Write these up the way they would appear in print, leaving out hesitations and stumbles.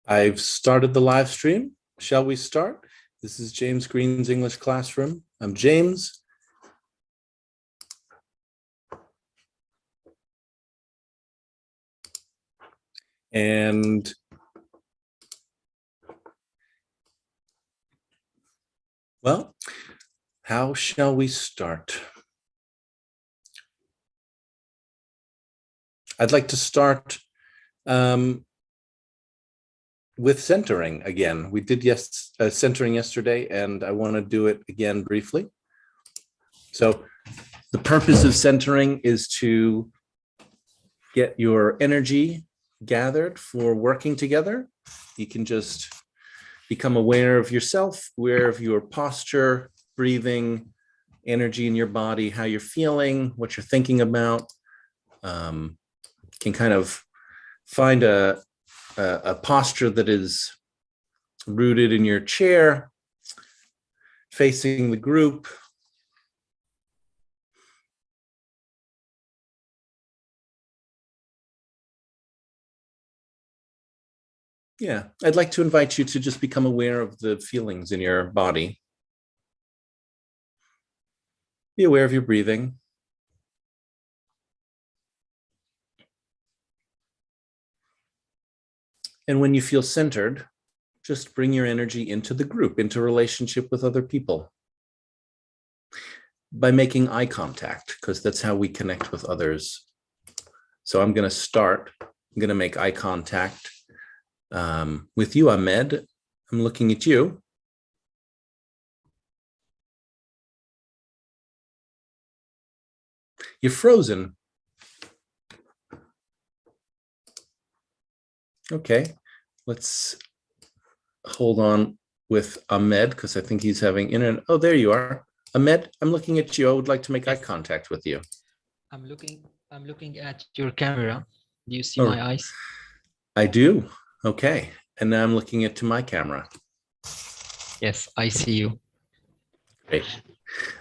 I've started the live stream. Shall we start? This is James Green's English Classroom. I'm James. And well, how shall we start? I'd like to start with centering again. We did centering yesterday, and I want to do it again briefly. So the purpose of centering is to get your energy gathered for working together. You can just become aware of yourself, aware of your posture, breathing, energy in your body, how you're feeling, what you're thinking about. Can kind of find a posture that is rooted in your chair, facing the group. Yeah, I'd like to invite you to just become aware of the feelings in your body. Be aware of your breathing. And when you feel centered, just bring your energy into the group, into relationship with other people by making eye contact, because that's how we connect with others. So I'm going to start. I'm going to make eye contact with you, Ahmed. I'm looking at you. You're frozen. Okay, let's hold on with Ahmed because I think he's having internet. Oh, there you are. Ahmed, I'm looking at you. I would like to make eye contact with you. I'm looking at your camera. Do you see my eyes? I do. Okay. And now I'm looking into my camera. Yes, I see you. Great.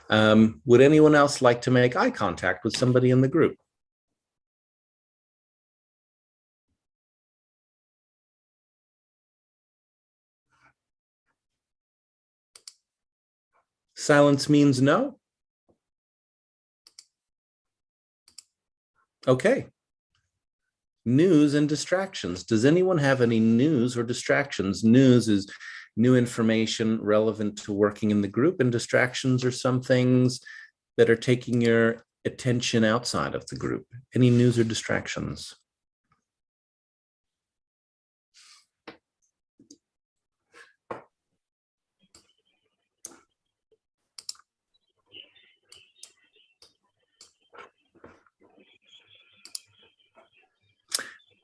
Would anyone else like to make eye contact with somebody in the group? Silence means no? Okay. News and distractions. Does anyone have any news or distractions? News is new information relevant to working in the group, and distractions are some things that are taking your attention outside of the group. Any news or distractions?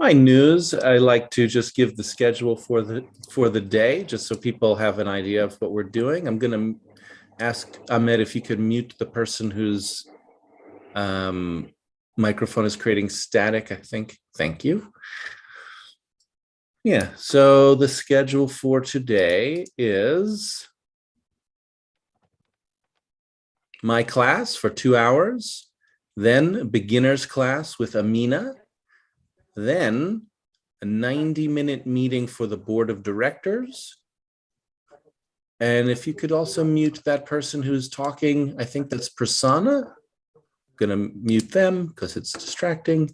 My news, I like to just give the schedule for the day, just so people have an idea of what we're doing. I'm going to ask Ahmed if you could mute the person whose microphone is creating static, I think. Thank you. Yeah, so the schedule for today is my class for 2 hours, then beginner's class with Amina, then a 90-minute meeting for the board of directors. And if you could also mute that person who's talking, I think that's Prasanna. I'm going to mute them because it's disruptive.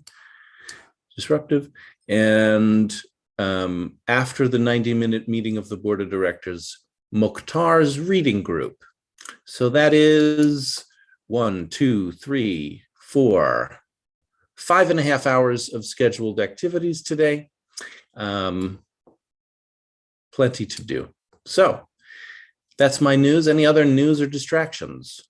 And after the 90-minute meeting of the board of directors, Mukhtar's reading group. So that is 1, 2, 3, 4, 5.5 hours of scheduled activities today. Plenty to do. So that's my news. Any other news or distractions?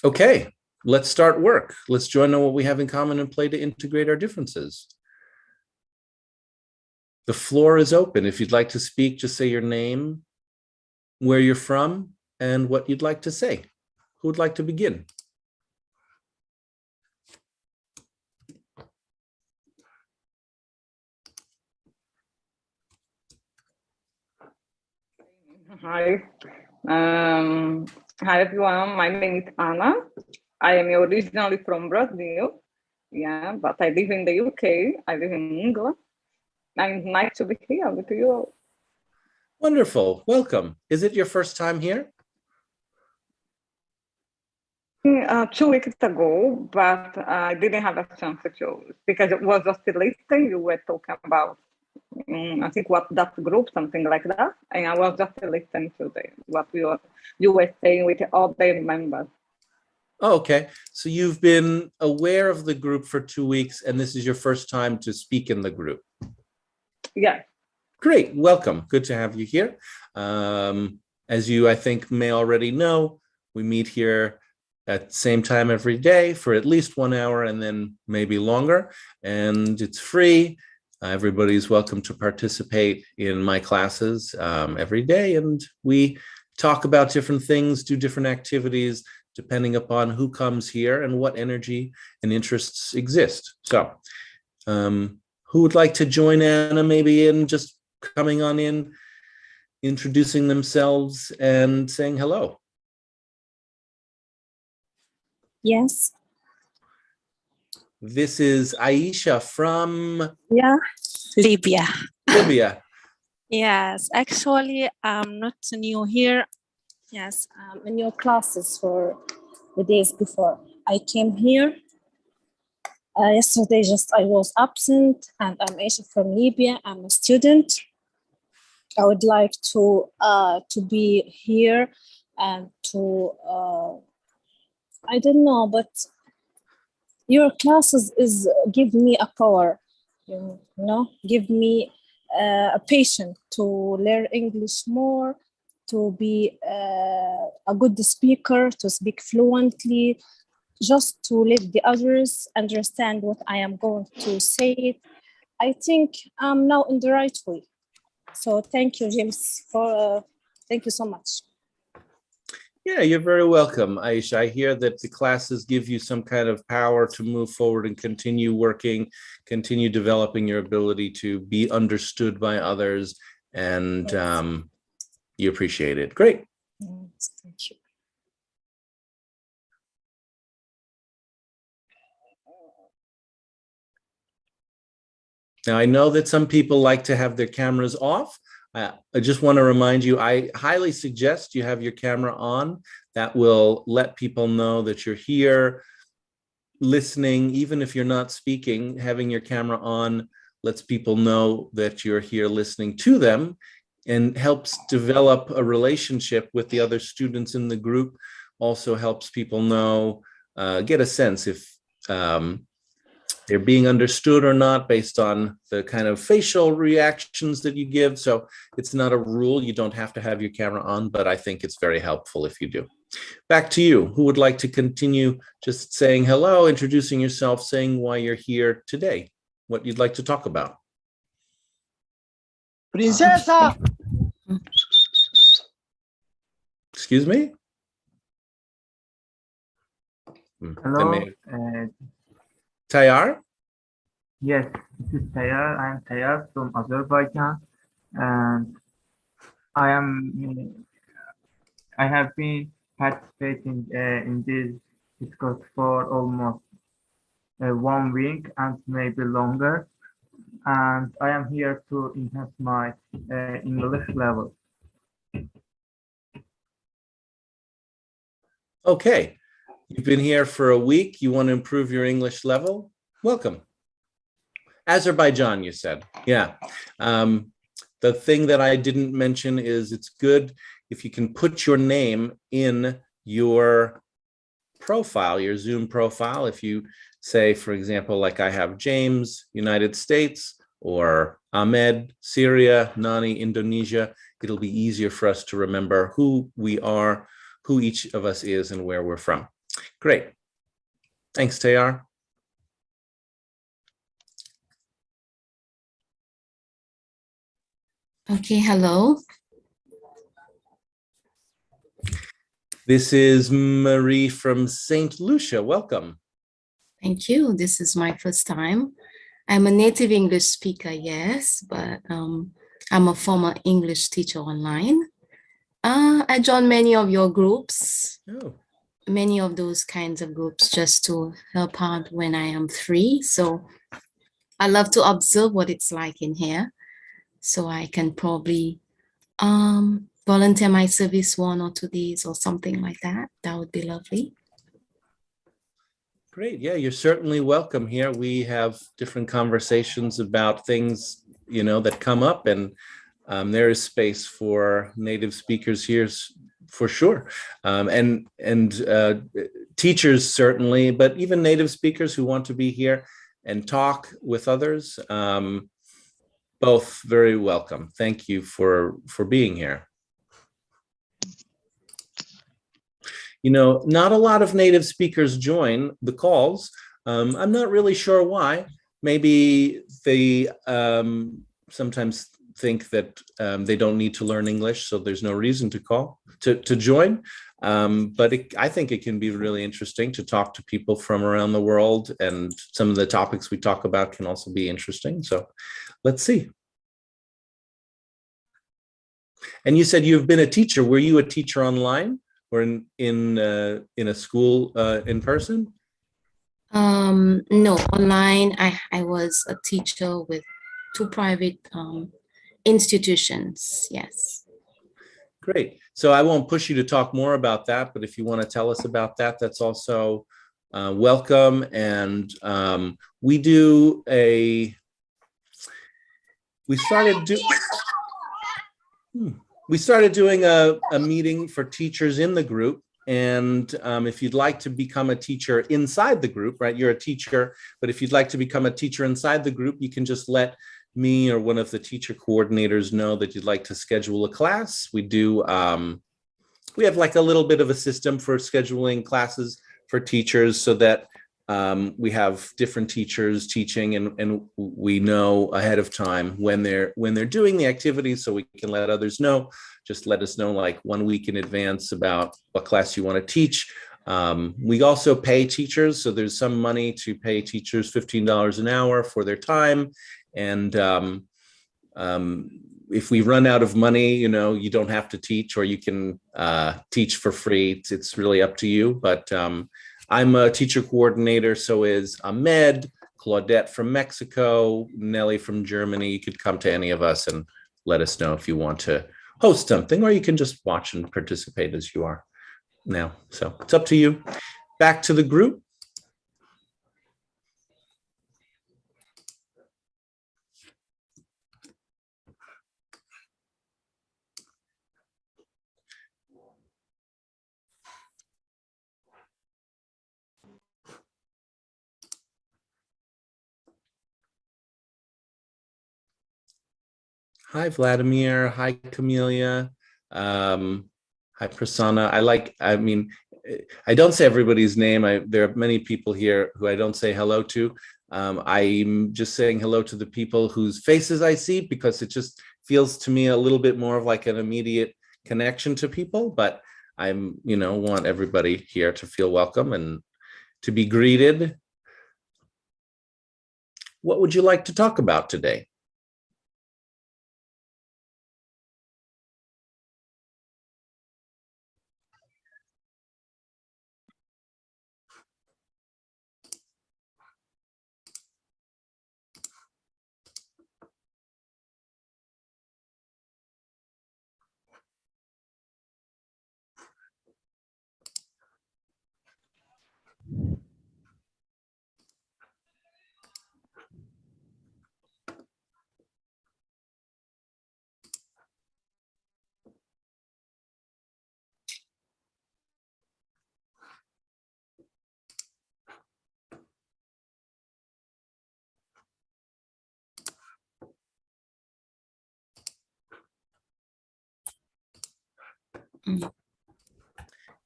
Okay, let's start work. Let's join on what we have in common and play to integrate our differences. The floor is open. If you'd like to speak, just say your name, where you're from, and what you'd like to say. Who would like to begin? Hi. Hi everyone, my name is Anna. I am originally from Brazil, yeah, but I live in the UK. I live in England. And it's nice to be here with you. Wonderful. Welcome. Is it your first time here? 2 weeks ago, but I didn't have a chance to because it was just listening. You were talking about, I think what that group, something like that, and I was just listening to what you were saying with all the members. Oh, okay. So you've been aware of the group for 2 weeks, and this is your first time to speak in the group. Yeah. Great. Welcome. Good to have you here. As you, I think, may already know, we meet here at the same time every day for at least 1 hour and then maybe longer. And it's free. Everybody's welcome to participate in my classes every day. And we talk about different things, do different activities, depending upon who comes here and what energy and interests exist. So who would like to join Anna maybe in just coming on in, introducing themselves and saying hello? Yes. This is Aisha from Libya. Libya. Yes, actually, I'm not new here. Yes, I'm in your classes for the days before. I came here yesterday, just I was absent, and I'm Aisha from Libya. I'm a student. I would like to be here and to, I don't know, but your classes give me a power, you know, give me a patience to learn English more, to be a good speaker, to speak fluently, just to let the others understand what I am going to say. I think I'm now in the right way. So thank you, James, thank you so much. Yeah, you're very welcome, Aisha. I hear that the classes give you some kind of power to move forward and continue working, continue developing your ability to be understood by others, and yes. You appreciate it. Great. Yes, thank you. Now, I know that some people like to have their cameras off. I just want to remind you, I highly suggest you have your camera on. That will let people know that you're here listening, even if you're not speaking. Having your camera on lets people know that you're here listening to them and helps develop a relationship with the other students in the group. Also helps people know, get a sense if they're being understood or not based on the kind of facial reactions that you give. So it's not a rule. You don't have to have your camera on, but I think it's very helpful if you do. Back to you. Who would like to continue just saying hello, introducing yourself, saying why you're here today, what you'd like to talk about? Princesa! Excuse me? Hello. Tayyar? Yes, this is Tayyar. I am Tayyar from Azerbaijan, and I have been participating in this discourse for almost 1 week and maybe longer, and I am here to enhance my English level. Okay. You've been here for a week. You want to improve your English level? Welcome. Azerbaijan, you said. Yeah. The thing that I didn't mention is it's good if you can put your name in your profile, your Zoom profile. If you say, for example, like I have James, United States, or Ahmed, Syria, Nani, Indonesia, it'll be easier for us to remember who we are, who each of us is, and where we're from. Great. Thanks, Tayyar. Okay, hello. This is Marie from St. Lucia. Welcome. Thank you. This is my first time. I'm a native English speaker, yes, but I'm a former English teacher online. I joined many of your groups, Oh, many of those kinds of groups just to help out when I am free. So I love to observe what it's like in here. So I can probably volunteer my service 1 or 2 days or something like that. That would be lovely. great. Yeah, you're certainly welcome here. We have different conversations about things, that come up, and there is space for native speakers here for sure. And teachers certainly, but even native speakers who want to be here and talk with others, both very welcome. Thank you for being here. Not a lot of native speakers join the calls. I'm not really sure why. Maybe they sometimes think that they don't need to learn English, so there's no reason to join. But I think it can be really interesting to talk to people from around the world, and some of the topics we talk about can also be interesting. So let's see. And you said you've been a teacher. Were you a teacher online or in a school in person? No, online. I was a teacher with 2 private institutions. Yes. Great. So I won't push you to talk more about that, but if you want to tell us about that, that's also welcome. And we started doing a meeting for teachers in the group. And if you'd like to become a teacher inside the group, right? You're a teacher, but if you'd like to become a teacher inside the group, you can just let me or one of the teacher coordinators know that you'd like to schedule a class. We have like a little bit of a system for scheduling classes for teachers, so that we have different teachers teaching, and we know ahead of time when they're doing the activities, so we can let others know. Just let us know like 1 week in advance about what class you want to teach. We also pay teachers, so there's some money to pay teachers $15 an hour for their time. And if we run out of money, you don't have to teach, or you can teach for free. It's really up to you. But I'm a teacher coordinator, so is Ahmed, Claudette from Mexico, Nelly from Germany. You could come to any of us and let us know if you want to host something, or you can just watch and participate as you are now. So it's up to you. Back to the group. Hi, Vladimir. Hi, Camelia. Hi, Prasanna. I don't say everybody's name. There are many people here who I don't say hello to. I'm just saying hello to the people whose faces I see, because it just feels to me a little bit more of like an immediate connection to people. But want everybody here to feel welcome and to be greeted. What would you like to talk about today?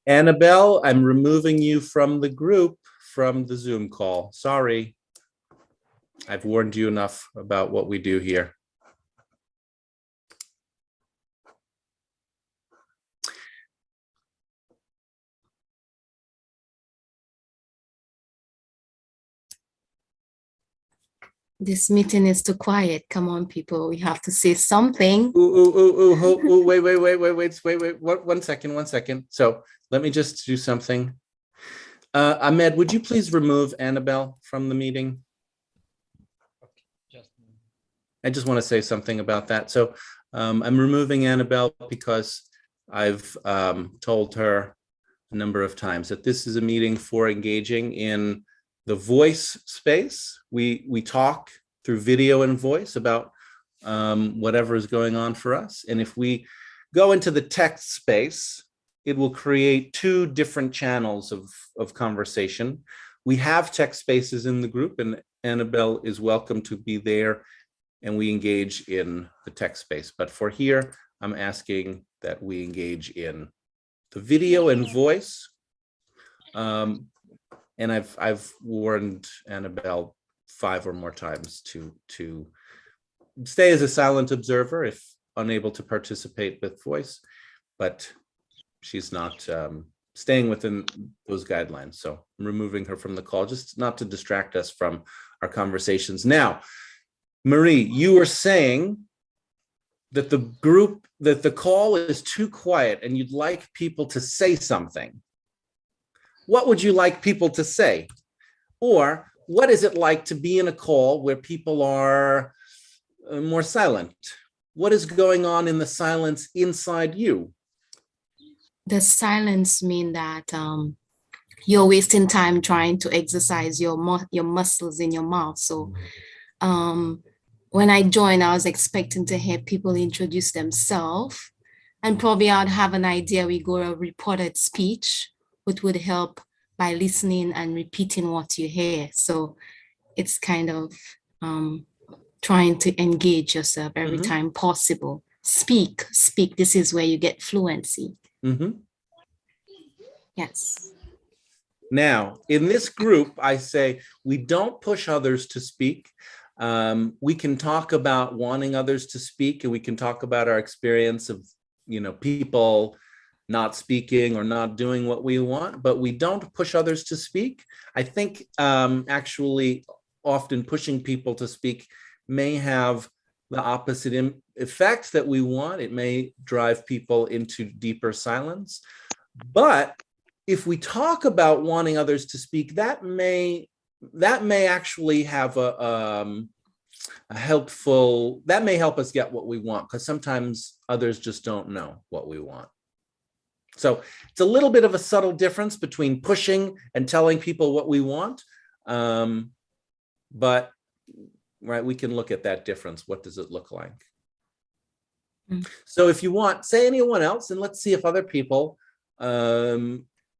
Annabelle, I'm removing you from the group from the Zoom call. Sorry. I've warned you enough about what we do here. This meeting is too quiet. Come on, people. We have to say something. Wait, one second. So let me just do something. Ahmed, would you please remove Annabelle from the meeting? I just want to say something about that. So I'm removing Annabelle because I've told her a number of times that this is a meeting for engaging in the voice space. We talk through video and voice about whatever is going on for us. And if we go into the text space, it will create two different channels of conversation. We have text spaces in the group, and Annabelle is welcome to be there, and we engage in the text space. But for here, I'm asking that we engage in the video and voice. And I've warned Annabelle 5 or more times to stay as a silent observer if unable to participate with voice, but she's not staying within those guidelines. So I'm removing her from the call, just not to distract us from our conversations. Now, Marie, you were saying that the call is too quiet and you'd like people to say something. What would you like people to say? Or what is it like to be in a call where people are more silent? What is going on in the silence inside you? The silence mean that you're wasting time trying to exercise your muscles in your mouth. So when I joined, I was expecting to hear people introduce themselves, and probably I'd have an idea we go a reported speech, which would help by listening and repeating what you hear. So it's kind of trying to engage yourself every time possible. Speak. This is where you get fluency. Yes. Now, in this group, I say we don't push others to speak. We can talk about wanting others to speak, and we can talk about our experience of, people not speaking or not doing what we want, but we don't push others to speak. I think actually often pushing people to speak may have the opposite effect that we want. It may drive people into deeper silence. But if we talk about wanting others to speak, that may actually have that may help us get what we want, because sometimes others just don't know what we want. So it's a little bit of a subtle difference between pushing and telling people what we want. But right, we can look at that difference. What does it look like? So if you want, say anyone else, and let's see if other people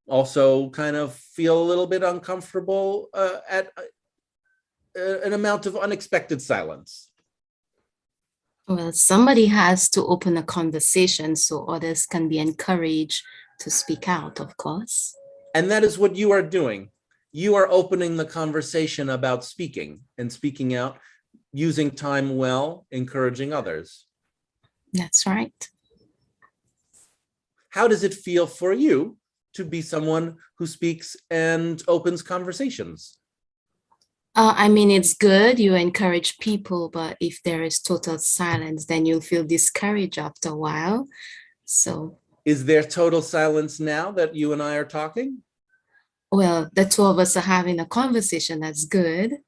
also kind of feel a little bit uncomfortable at an amount of unexpected silence. Well, somebody has to open a conversation so others can be encouraged to speak out, of course. And that is what you are doing. You are opening the conversation about speaking and speaking out, using time well, encouraging others. That's right. How does it feel for you to be someone who speaks and opens conversations? I mean, it's good. You encourage people, but if there is total silence, then you'll feel discouraged after a while. So, is there total silence now that you and I are talking? Well, the two of us are having a conversation. That's good.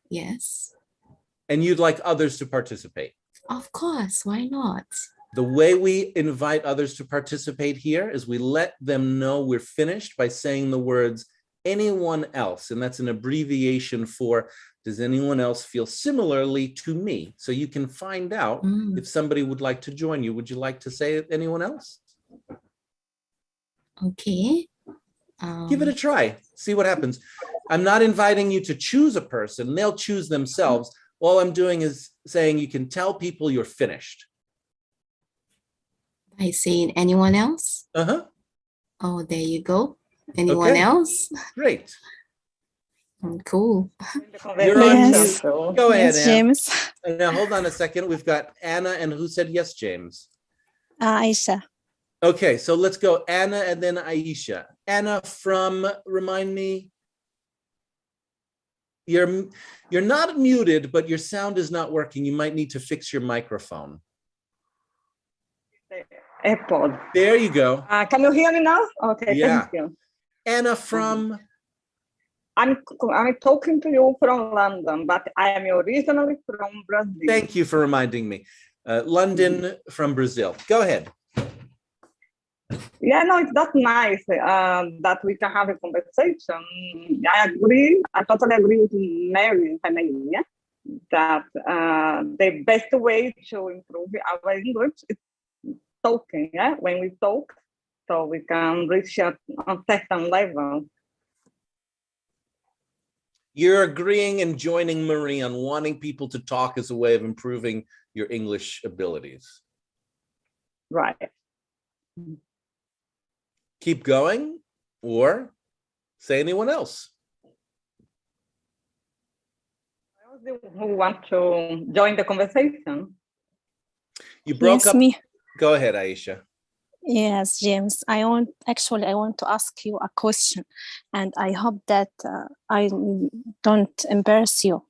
Yes. And you'd like others to participate? Of course. Why not? The way we invite others to participate here is we let them know we're finished by saying the words, anyone else, and that's an abbreviation for, does anyone else feel similarly to me? So you can find out if somebody would like to join you. Would you like to say anyone else? Okay. Give it a try. See what happens. I'm not inviting you to choose a person. They'll choose themselves. All I'm doing is saying you can tell people you're finished. By saying anyone else? Oh, there you go. Anyone else? Great. Cool. You're on mute. Go ahead, Yes, James. Now, hold on a second. We've got Anna, and who said yes, James? Aisha. Okay, so let's go Anna and then Aisha. Anna from, remind me. you're not muted, but your sound is not working. You might need to fix your microphone. AirPod. There you go. Can you hear me now? Okay, Yeah. thank you. Anna from, I'm talking to you from London, but I am originally from Brazil. thank you for reminding me. London from Brazil. Go ahead. Yeah, no, it's not nice that we can have a conversation. I agree. I totally agree with Mary, yeah, that the best way to improve our English is talking. Yeah, when we talk, so we can reach a certain level. You're agreeing and joining Marie on wanting people to talk as a way of improving your English abilities. Right. Keep going, or say anyone else. Who want to join the conversation? You broke Yes, up. me. Go ahead, Aisha. Yes, James. I want to ask you a question, and I hope that I don't embarrass you.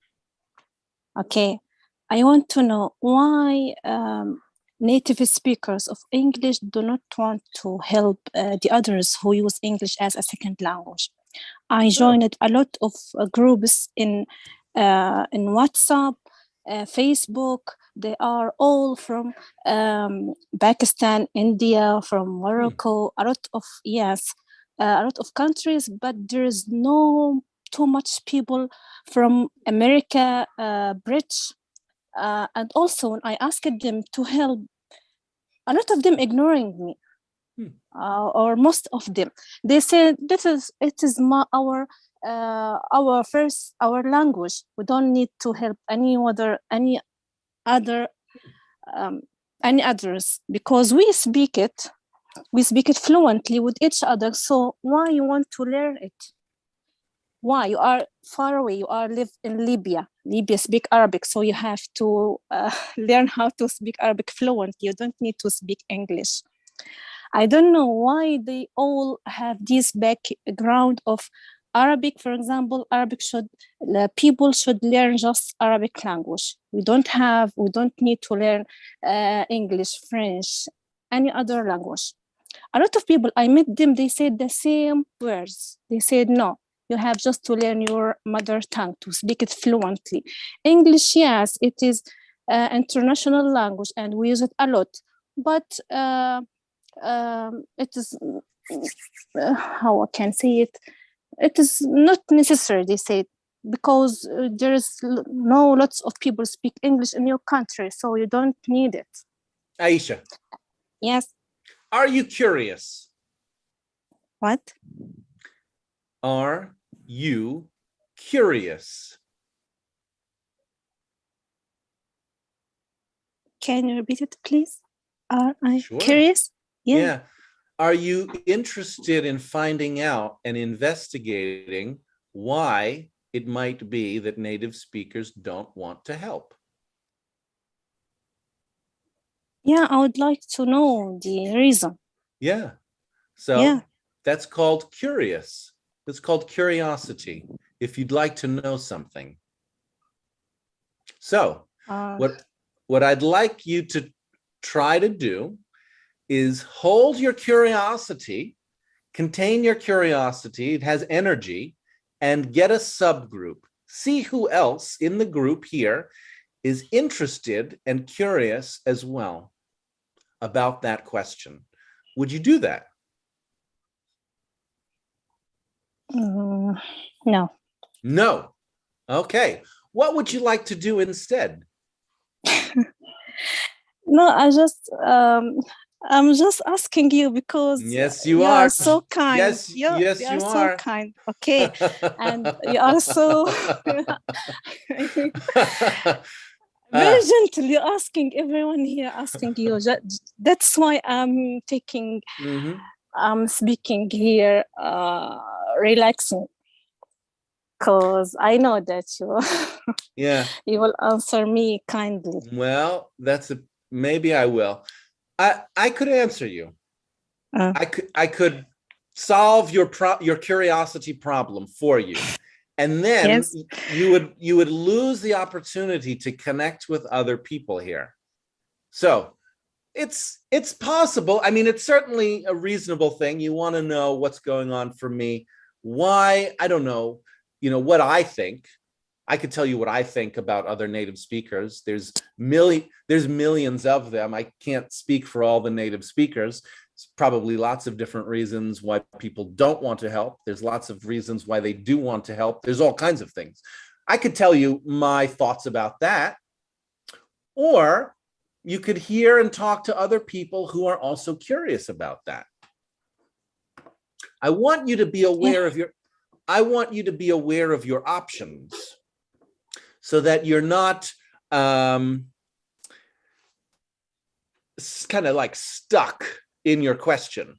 Okay. I want to know why native speakers of English do not want to help the others who use English as a second language. I joined a lot of groups in WhatsApp, Facebook. They are all from Pakistan, India, from Morocco. A lot of countries, but there is no too much people from America, British, and also when I asked them to help, a lot of them ignoring me. Or most of them, they said it is our language. We don't need to help any others because we speak it fluently with each other. So why you want to learn it? Why? You are far away. You are live in Libya. Libya speak Arabic, so you have to learn how to speak Arabic fluently. You don't need to speak English. I don't know why they all have this background of Arabic. For example, people should learn just Arabic language. We don't need to learn English, French, any other language. A lot of people, I met them, they said the same words. They said, no, you have just to learn your mother tongue to speak it fluently. English, yes, it is international language and we use it a lot, but it is how I can say it. It is not necessary, they say, because there is no lots of people speak English in your country, so you don't need it. Aisha. Yes. Are you curious? What? Are you curious? Can you repeat it, please? Are I Sure. curious? Yeah. Are you interested in finding out and investigating why it might be that native speakers don't want to help? Yeah, I would like to know the reason. Yeah. So that's called curious. It's called curiosity, if you'd like to know something. So what I'd like you to try to do is hold your curiosity, contain your curiosity, it has energy, and get a subgroup. See who else in the group here is interested and curious as well about that question. Would you do that? No. No. Okay. What would you like to do instead? No, I'm just asking you because yes, you are so kind. Yes, you are so are. kind. Okay, and you are so very gently asking everyone here, asking you. That's why I'm taking. I'm speaking here, relaxing, because I know that you will answer me kindly. Well, maybe I will. I could answer you. I could solve your curiosity problem for you. And then Yes. you would lose the opportunity to connect with other people here. So it's possible. I mean, it's certainly a reasonable thing. You want to know what's going on for me. Why? I don't know, what I think. I could tell you what I think about other native speakers. There's millions of them. I can't speak for all the native speakers. There's probably lots of different reasons why people don't want to help. There's lots of reasons why they do want to help. There's all kinds of things. I could tell you my thoughts about that. Or you could hear and talk to other people who are also curious about that. I want you to be aware of your options, so that you're not kind of like stuck in your question.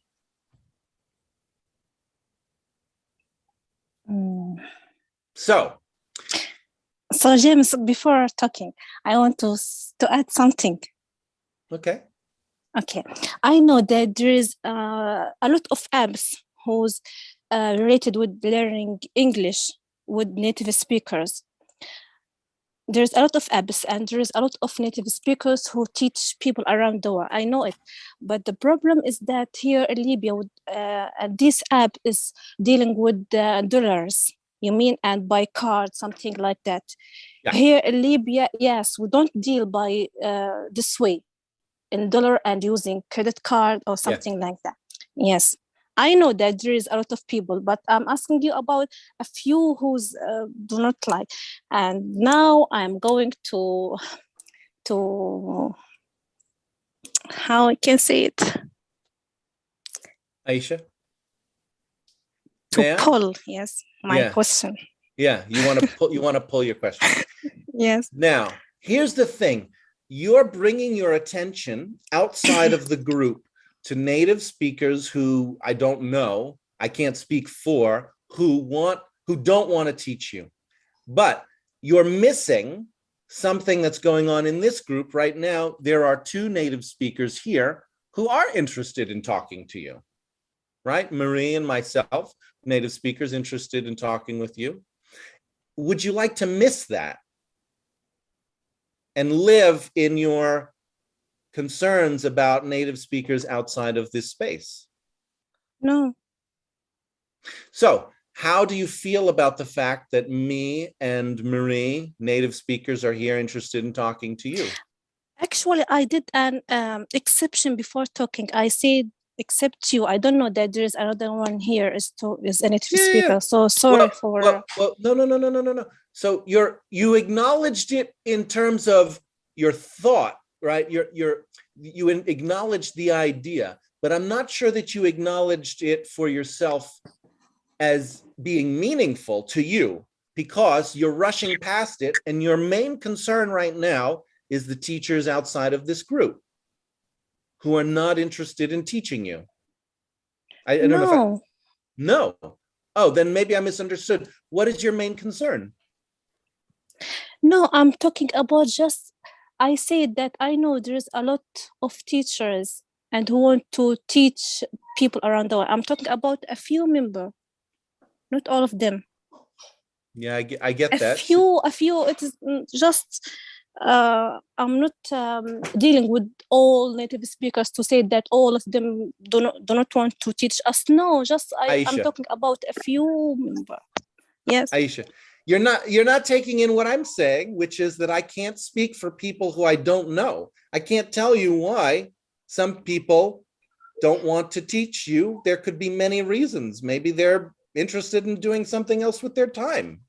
So James, before talking, I want to add something. Okay. Okay, I know that there is a lot of apps who's related with learning English with native speakers. There's a lot of apps and there's a lot of native speakers who teach people around the world. I know it, but the problem is that here in Libya, this app is dealing with dollars. You mean, and by card, something like that. Yeah. Here in Libya, yes, we don't deal by this way, in dollar and using credit card or something like that. Yes, I know that there is a lot of people, but I'm asking you about a few who's do not like. And now I'm going to how I can say it, Aisha, to pull, yes, my question. Yeah, you want to pull your question. Yes. Now, here's the thing. You're bringing your attention outside of the group to native speakers who I don't know, I can't speak for, who don't want to teach you. But you're missing something that's going on in this group right now. There are 2 native speakers here who are interested in talking to you, right? Marie and myself, native speakers interested in talking with you. Would you like to miss that and live in your concerns about native speakers outside of this space? No. So how do you feel about the fact that me and Marie, native speakers, are here interested in talking to you? Actually, I did an exception before talking. I said, except you. I don't know that there is another one here is a native speaker. So sorry well, no. So you acknowledged it in terms of your thought, right? You acknowledged the idea, but I'm not sure that you acknowledged it for yourself as being meaningful to you, because you're rushing past it, and your main concern right now is the teachers outside of this group who are not interested in teaching you. I don't know if no. Oh, then maybe I misunderstood. What is your main concern? No, I'm talking about I said that I know there's a lot of teachers and who want to teach people around the world. I'm talking about a few members, not all of them. Yeah, I get that. A few. It is just. I'm not dealing with all native speakers to say that all of them do not want to teach us. No, just I'm talking about a few members. Yes. Aisha, you're not taking in what I'm saying, which is that I can't speak for people who I don't know. I can't tell you why some people don't want to teach you. There could be many reasons. Maybe they're interested in doing something else with their time.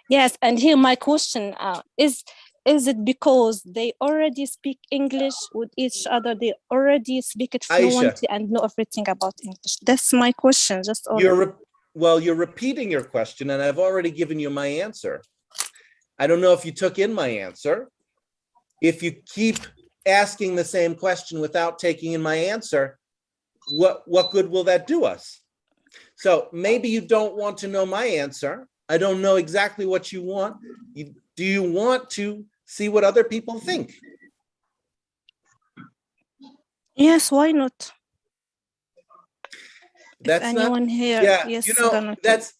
Yes, and here my question is it because they already speak English with each other? They already speak it fluently and know everything about English? That's my question. Just you're repeating your question, and I've already given you my answer. I don't know if you took in my answer. If you keep asking the same question without taking in my answer, what good will that do us? So maybe you don't want to know my answer. I don't know exactly what you want. Do you want to see what other people think? Yes, why not? That's not, anyone here, yeah, yes, you know, gonna that's,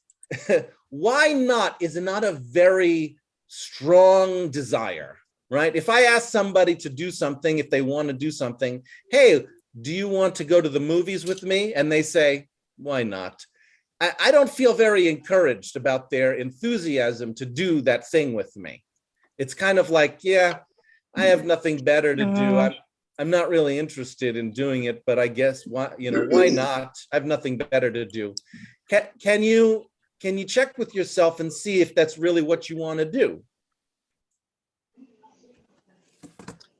why not is not a very strong desire, right? If I ask somebody to do something, if they want to do something, hey, do you want to go to the movies with me? And they say, why not? I don't feel very encouraged about their enthusiasm to do that thing with me. It's kind of like, yeah, I have nothing better to do. I'm not really interested in doing it, but I guess why, you know, why not? I have nothing better to do. Can you check with yourself and see if that's really what you want to do?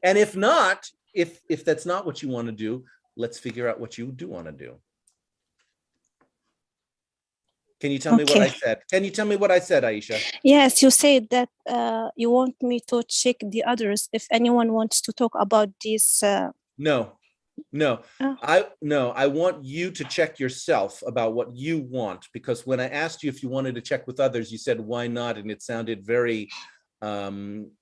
And if not, if that's not what you want to do, let's figure out what you do want to do. Can you tell me what I said? Can you tell me what I said, Aisha? Yes, you said that you want me to check the others if anyone wants to talk about this. No. Oh. I want you to check yourself about what you want, because when I asked you if you wanted to check with others, you said, why not? And it sounded very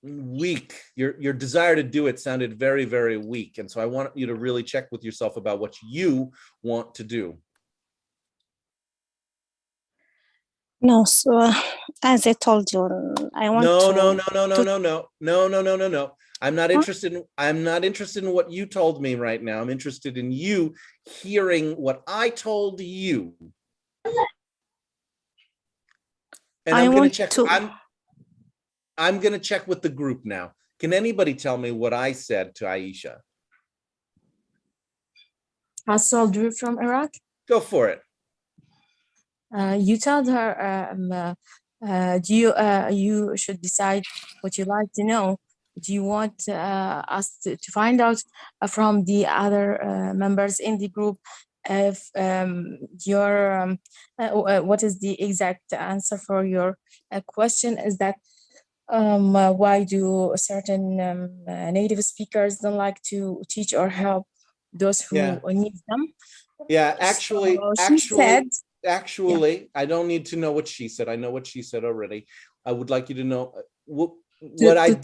weak. Your desire to do it sounded very, very weak. And so I want you to really check with yourself about what you want to do. No, so as I told you, I want No. I'm not interested in what you told me right now. I'm interested in you hearing what I told you. And I'm going to check. I'm going to check with the group now. Can anybody tell me what I said to Aisha? Hassel Drew from Iraq. Go for it. You told her, you should decide what you like to know. Do you want us to find out from the other members in the group if what is the exact answer for your question? Is that why do certain native speakers don't like to teach or help those who need them? Yeah, actually, I don't need to know what she said. I know what she said already. I would like you to know I'm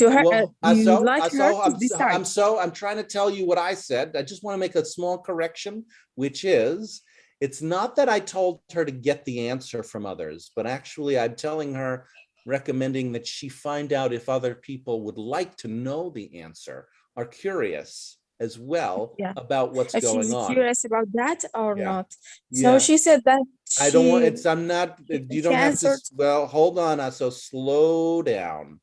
trying to tell you what I said. I just want to make a small correction, which is, it's not that I told her to get the answer from others, but actually I'm telling her, recommending that she find out if other people would like to know the answer, are curious as well about what's going on. Curious about that or not? So she said that I don't want it's. I'm not. You don't have to. Well, hold on. So slow down.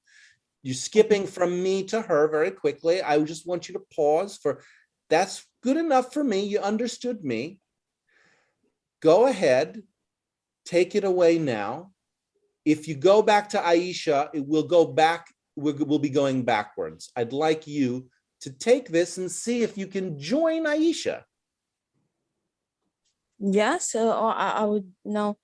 You're skipping from me to her very quickly. I just want you to pause for. That's good enough for me. You understood me. Go ahead. Take it away now. If you go back to Aisha, it will go back. We'll be going backwards. I'd like you to take this and see if you can join Aisha. Yeah, so I would now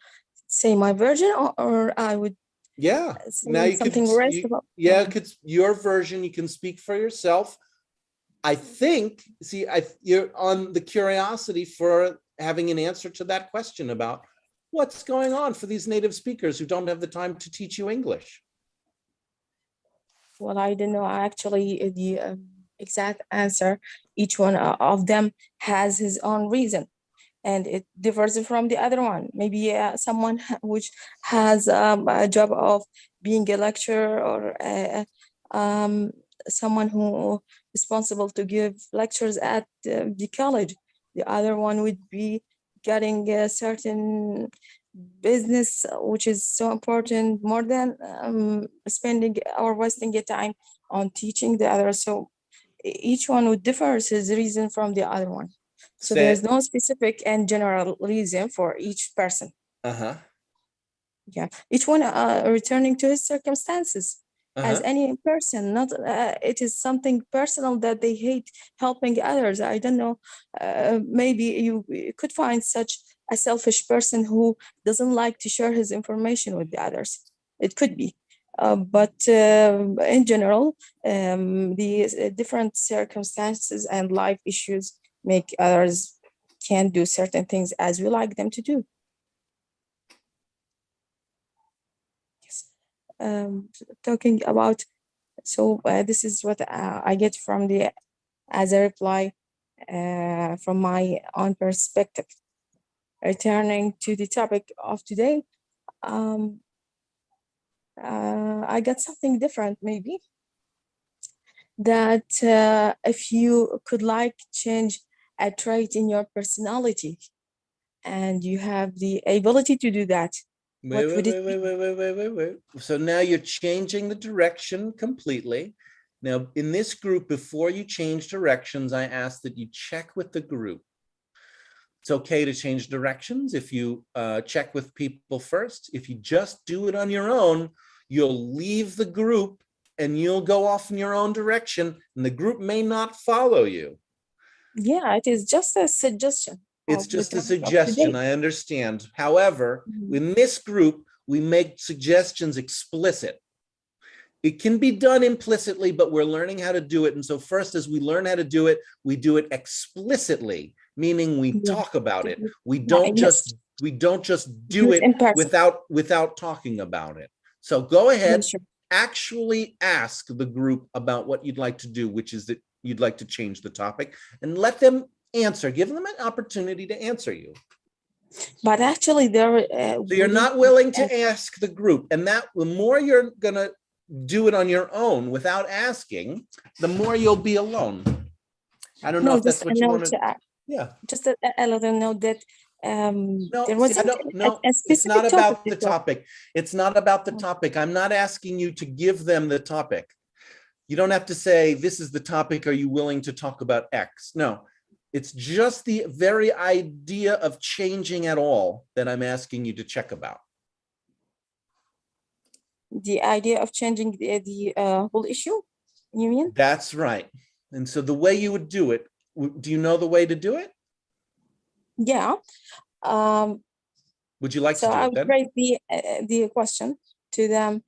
say my version, or I would now you could it's your version. You can speak for yourself. I think you're on the curiosity for having an answer to that question about what's going on for these native speakers who don't have the time to teach you English. Well, I don't know actually the exact answer. Each one of them has his own reason, and it differs from the other one. Maybe someone which has a job of being a lecturer, or someone who is responsible to give lectures at the college. The other one would be getting a certain business, which is so important, more than spending or wasting your time on teaching the other. So each one would differ his reason from the other one. So there's no specific and general reason for each person. Yeah, each one returning to his circumstances. As any person, not it is something personal that they hate helping others. I don't know, maybe you could find such a selfish person who doesn't like to share his information with the others. It could be, but in general, the different circumstances and life issues make others can't do certain things as we like them to do. Talking about, so this is what I get from as a reply from my own perspective. returning to the topic of today, I got something different maybe, that if you could like change a trait in your personality and you have the ability to do that, what would it be? Wait. So now you're changing the direction completely. Now, in this group, before you change directions, I ask that you check with the group. It's okay to change directions if you check with people first. If you just do it on your own, you'll leave the group and you'll go off in your own direction, and the group may not follow you. Yeah, it is just a suggestion. It's of the just a topic of suggestion, today. I understand. However, Mhm. in this group, we make suggestions explicit. It can be done implicitly, but we're learning how to do it. And so first, as we learn how to do it explicitly, meaning we Yeah. talk about it. We Yeah, don't yes. just Do do it it in person. without talking about it. So go Yeah, ahead, sure. actually ask the group about what you'd like to do, which is that you'd like to change the topic, and let them answer. Give them an opportunity to answer you. But actually, there. So you're not willing to ask the group, and that the more you're gonna do it on your own without asking, the more you'll be alone. I don't know No, if that's just what a you note. want to. Yeah. Just a little note that No, there see, I wasn't don't. No, a it's not specific topic. about the topic. It's not about the topic. I'm not asking you to give them the topic. You don't have to say, this is the topic. Are you willing to talk about X? No, it's just the very idea of changing at all that I'm asking you to check about. The idea of changing the whole issue, you mean? That's right. And so the way you would do it, do you know the way to do it? Yeah. Would you like So to do I it would then? write the question to them.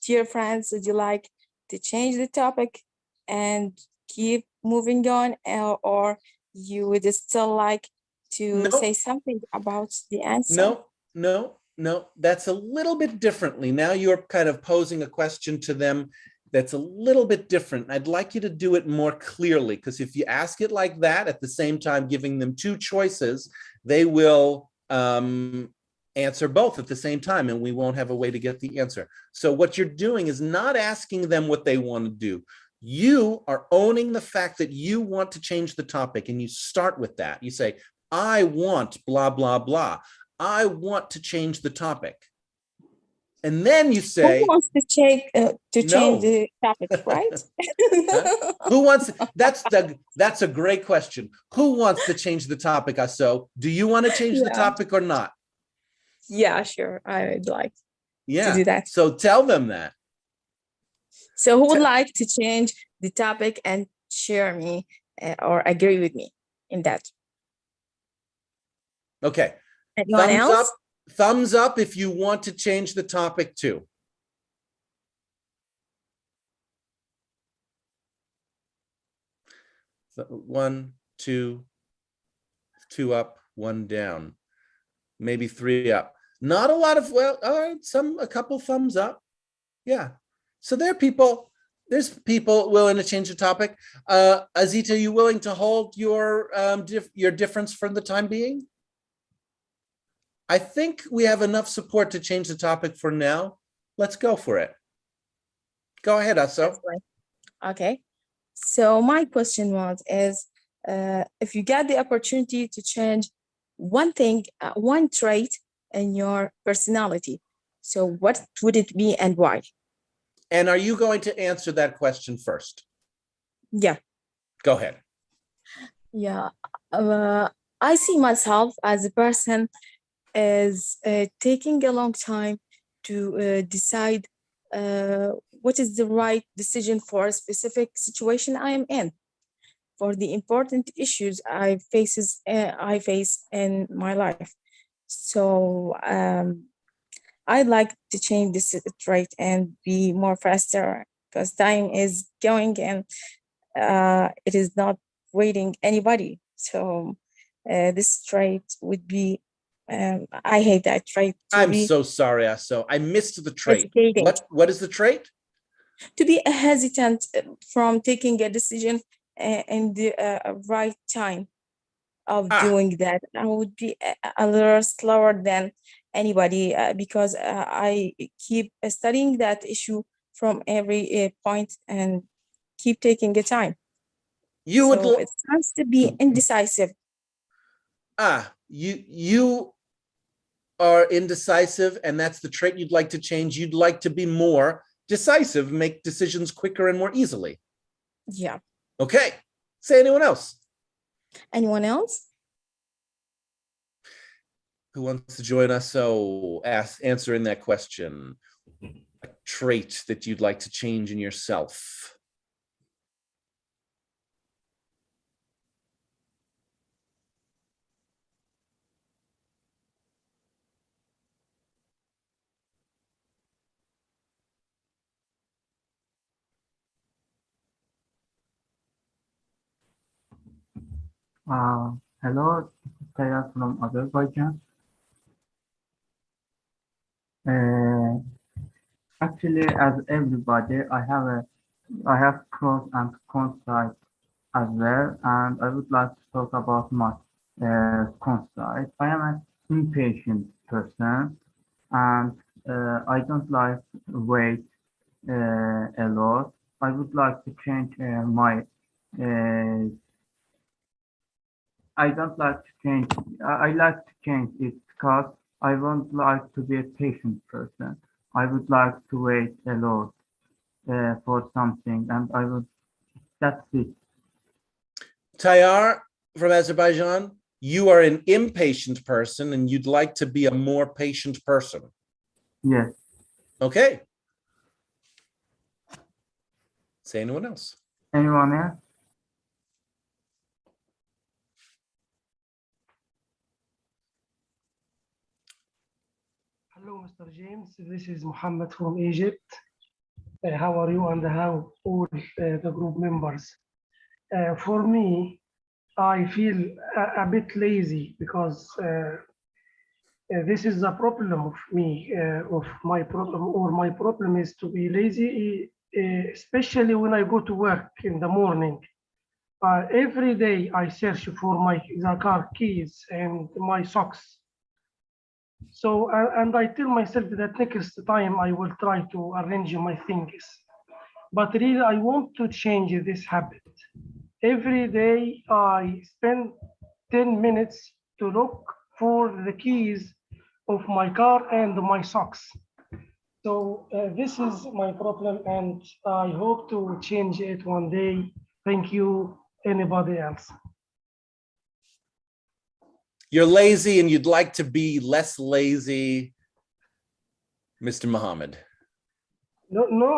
Dear friends, would you like to change the topic and keep moving on, or you would still like to No. say something about the answer? No. That's a little bit differently. Now you're kind of posing a question to them that's a little bit different. I'd like you to do it more clearly, because if you ask it like that, at the same time giving them two choices, they will answer both at the same time, and we won't have a way to get the answer. So what you're doing is not asking them what they want to do. You are owning the fact that you want to change the topic, and you start with that. You say, I want blah, blah, blah. I want to change the topic. And then you say, who wants to change No. the topic, right? Huh? Who wants, that's a great question. Who wants to change the topic, Aso? Do you want to change the Yeah. topic or not? Yeah, sure. I would like to Yeah. do that. So tell them that. So who would like to change the topic and share me or agree with me in that? Okay. Anyone Thumbs else? up. Thumbs up if you want to change the topic too. So 1, 2, 2 up, 1 down, maybe 3 up. Not a lot of, well, a couple thumbs up. Yeah. So there's people willing to change the topic. Azita, are you willing to hold your difference for the time being? I think we have enough support to change the topic for now. Let's go for it. Go ahead, Aso. Okay. So my question is, if you get the opportunity to change one thing, one trait in your personality, so what would it be and why? And are you going to answer that question first? Yeah. Go ahead. Yeah. I see myself as a person is taking a long time to decide what is the right decision for a specific situation I am in, for the important issues I face in my life. So I'd like to change this trait and be more faster, because time is going and it is not waiting anybody. So this trait would be, I hate that trait. I'm so sorry, Aso. I missed the trait. Hesitating. What is the trait? To be hesitant from taking a decision in the right time. of doing that. I would be a little slower than anybody because I keep studying that issue from every point and keep taking the time. You would So it has to be indecisive. You are indecisive, and that's the trait you'd like to change. You'd like to be more decisive, make decisions quicker and more easily. Yeah. Okay. Say anyone else. Anyone else? Who wants to join us? So answering that question. A trait that you'd like to change in yourself. Hello, this is Tayyar from Azerbaijan. Actually, as everybody, I have pros and cons side as well, and I would like to talk about my cons side. I am an impatient person, and I don't like wait a lot. I would like to change my I don't like to change. I like to change it because I won't like to be a patient person. I would like to wait a lot for something, and I would. That's it. Tayyar from Azerbaijan, you are an impatient person and you'd like to be a more patient person. Yes. Okay. Say anyone else. Anyone else? Hello, Mr. James. This is Muhammad from Egypt. How are you and how all the group members? For me, I feel a bit lazy because this is the problem of me, of my problem, or my problem is to be lazy, especially when I go to work in the morning. Every day I search for the car keys and my socks. So, and I tell myself that next time I will try to arrange my things. But really, I want to change this habit. Every day I spend 10 minutes to look for the keys of my car and my socks. So this is my problem, and I hope to change it one day. Thank you. Anybody else? You're lazy and you'd like to be less lazy, Mr. Muhammad. No,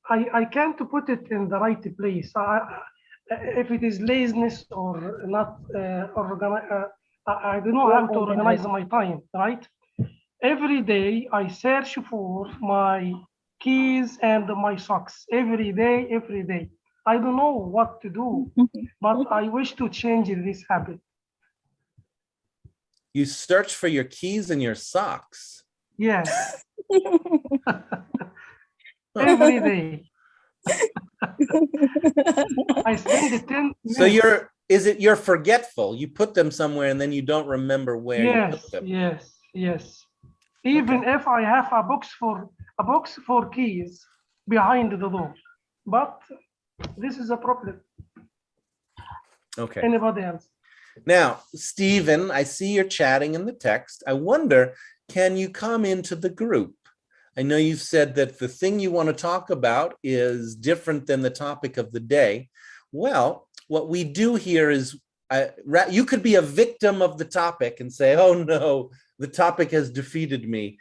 I can't put it in the right place. If it is laziness or not, I don't know how to organize my time, right? Every day I search for my keys and my socks. Every day. I don't know what to do, but I wish to change this habit. You search for your keys and your socks. Yes. Every day. I spend 10 minutes. So you're forgetful. You put them somewhere and then you don't remember where you put them. Yes. Even if I have a box for keys behind the door. But this is a problem. Okay. Anybody else? Now, Stephen, I see you're chatting in the text. I wonder, can you come into the group? I know you've said that the thing you want to talk about is different than the topic of the day. Well, what we do here is you could be a victim of the topic and say, oh no, the topic has defeated me.